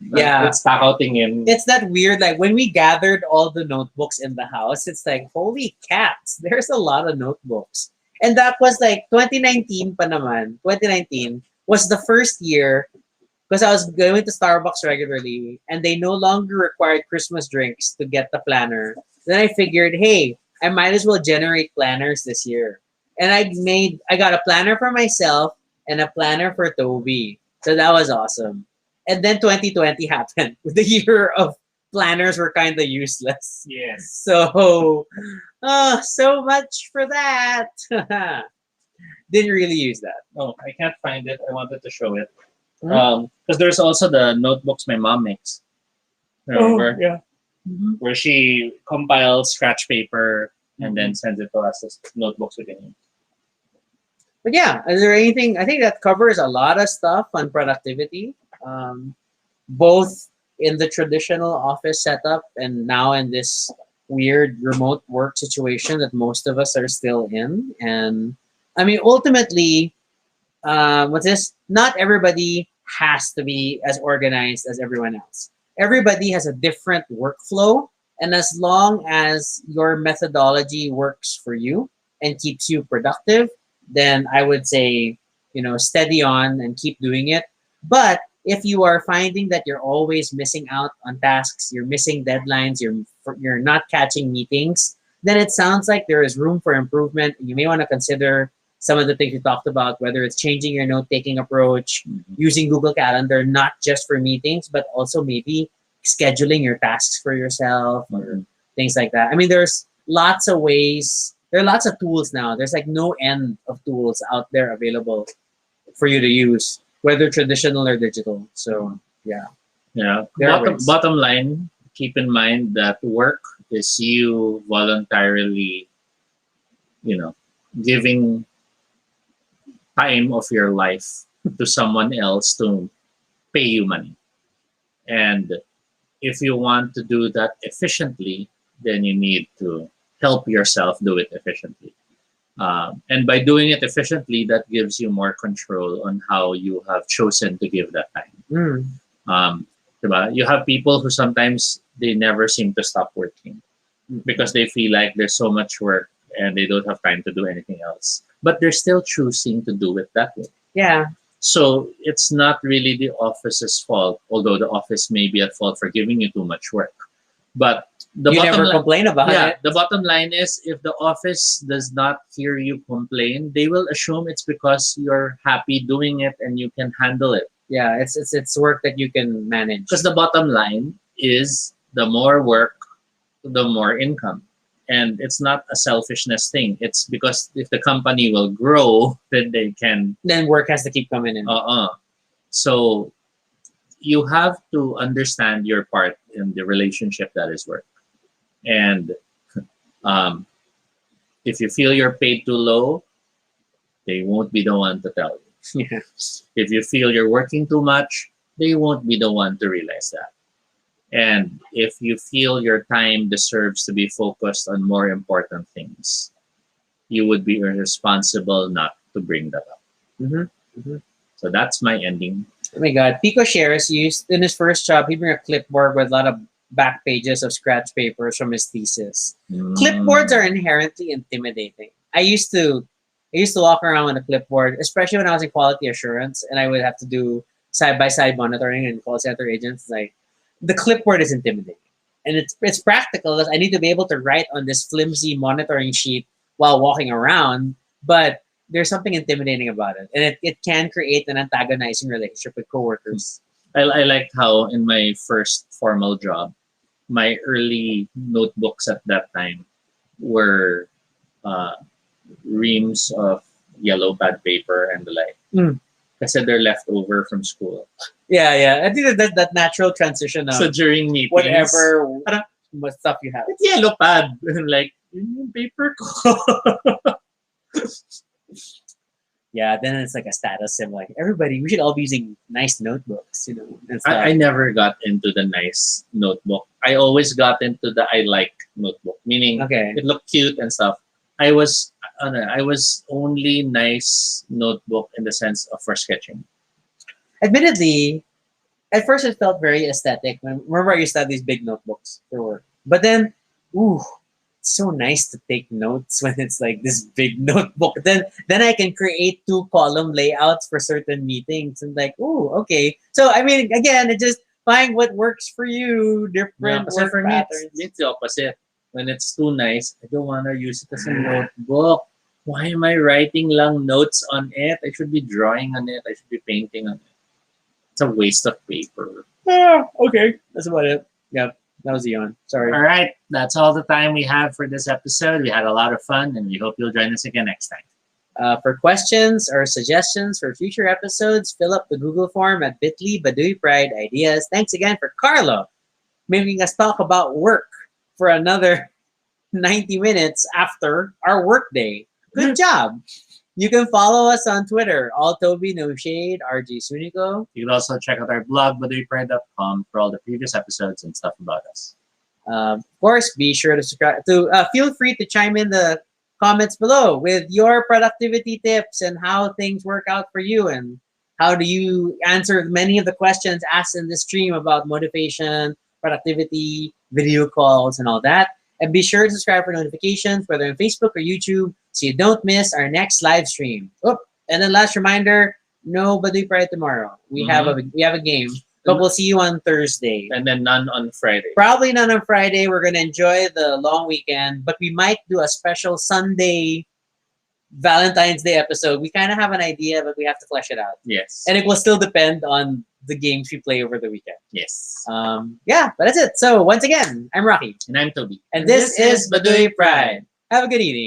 S1: Yeah.
S2: It's outing in.
S1: It's that weird, like when we gathered all the notebooks in the house, it's like, holy cats, there's a lot of notebooks. And that was like 2019 pa naman. 2019 was the first year because I was going to Starbucks regularly and they no longer required Christmas drinks to get the planner. Then I figured, hey, I might as well generate planners this year. And I got a planner for myself and a planner for Toby. So that was awesome. And then 2020 happened. The year of planners were kind of useless.
S2: Yes.
S1: So, so much for that. Didn't really use that.
S2: Oh, I can't find it. I wanted to show it. Because there's also the notebooks my mom makes. Remember?
S1: Oh, yeah.
S2: Where she compiles scratch paper and then sends it to us as notebooks we can use.
S1: But yeah, is there anything? I think that covers a lot of stuff on productivity, both in the traditional office setup and now in this weird remote work situation that most of us are still in. And I mean, ultimately, what's this? Not everybody has to be as organized as everyone else. Everybody has a different workflow. And as long as your methodology works for you and keeps you productive, then I would say, steady on and keep doing it. But if you are finding that you're always missing out on tasks, you're missing deadlines, you're not catching meetings, then it sounds like there is room for improvement. You may want to consider some of the things we talked about, whether it's changing your note-taking approach, using Google Calendar, not just for meetings, but also maybe scheduling your tasks for yourself or things like that. I mean, there's lots of ways. There are lots of tools now. There's like no end of tools out there available for you to use, whether traditional or digital. So yeah,
S2: Yeah.
S1: there are
S2: Bottom
S1: ways.
S2: bottom line, keep in mind that work is you voluntarily, you know, giving time of your life to someone else to pay you money. And if you want to do that efficiently, then you need to help yourself do it efficiently. And by doing it efficiently, that gives you more control on how you have chosen to give that time.
S1: Mm.
S2: Um, diba? You have people who sometimes they never seem to stop working because they feel like there's so much work and they don't have time to do anything else. But they're still choosing to do it that way.
S1: Yeah.
S2: So it's not really the office's fault, although the office may be at fault for giving you too much work. But the
S1: You
S2: bottom
S1: never
S2: line,
S1: complain about
S2: yeah,
S1: it.
S2: the bottom line is if the office does not hear you complain, they will assume it's because you're happy doing it and you can handle it.
S1: Yeah, it's work that you can manage.
S2: Because the bottom line is the more work, the more income. And it's not a selfishness thing. It's because if the company will grow, then they can.
S1: Then work has to keep coming in.
S2: So you have to understand your part in the relationship that is work. And um, if you feel you're paid too low, they won't be the one to tell you.
S1: Yeah.
S2: If you feel you're working too much, they won't be the one to realize that. And if you feel your time deserves to be focused on more important things, you would be irresponsible not to bring that up.
S1: Mm-hmm.
S2: So that's my ending.
S1: Oh my God. Pico shares used in his first job, he'd bring a clipboard with a lot of back pages of scratch papers from his thesis. Clipboards are inherently intimidating. I used to walk around with a clipboard, especially when I was in quality assurance and I would have to do side by side monitoring and call center agents. Like the clipboard is intimidating. And it's practical because I need to be able to write on this flimsy monitoring sheet while walking around, but there's something intimidating about it. And it can create an antagonizing relationship with coworkers.
S2: I liked how in my first formal job, my early notebooks at that time were uh, reams of yellow pad paper and the like.
S1: Mm.
S2: Kasi they're left over from school.
S1: Yeah. I think that natural transition of
S2: So during meetings,
S1: whatever
S2: parang,
S1: stuff you have.
S2: it's yellow pad. Like, yun yung paper ko.
S1: Yeah, then it's like a status symbol. Like everybody, we should all be using nice notebooks, and stuff.
S2: I never got into the nice notebook. I always got into the I like notebook, meaning
S1: Okay.
S2: it looked cute and stuff. I was only nice notebook in the sense of for sketching.
S1: Admittedly, at first it felt very aesthetic. Remember, I used to have these big notebooks for work. But then, ooh, it's so nice to take notes when it's like this big notebook. Then I can create 2-column layouts for certain meetings and like, ooh, okay. So I mean, again, it just find what works for you. Different
S2: Kasi
S1: work
S2: for me,
S1: patterns.
S2: it's the opposite. When it's too nice, I don't want to use it as a notebook. Why am I writing long notes on it? I should be drawing on it. I should be painting on it. It's a waste of paper.
S1: Okay, that's about it. Yep, that was Eon. Sorry.
S2: All right, that's all the time we have for this episode. We had a lot of fun, and we hope you'll join us again next time.
S1: For questions or suggestions for future episodes, fill up the Google form at bit.ly Baduy Pride Ideas. Thanks again for Carlo making us talk about work for another 90 minutes after our workday. Good job. You can follow us on Twitter, all Toby No Shade, RG Sunico.
S2: You can also check out our blog, baduypride.com, for all the previous episodes and stuff about us.
S1: Of course, be sure to subscribe. Feel free to chime in the comments below with your productivity tips and how things work out for you, and how do you answer many of the questions asked in this stream about motivation, productivity, video calls, and all that. And be sure to subscribe for notifications, whether on Facebook or YouTube, so you don't miss our next live stream. Oh, and then last reminder, no Baduy Pride tomorrow. We have a game, but we'll see you on Thursday.
S2: And then none on Friday.
S1: Probably none on Friday. We're gonna enjoy the long weekend, but we might do a special Sunday Valentine's Day episode, we kind of have an idea, but we have to flesh it out.
S2: Yes.
S1: And it will still depend on the games we play over the weekend.
S2: Yes.
S1: Yeah, but that's it. So once again, I'm Rocky.
S2: And I'm Toby.
S1: And this is Baduy Pride. Have a good evening.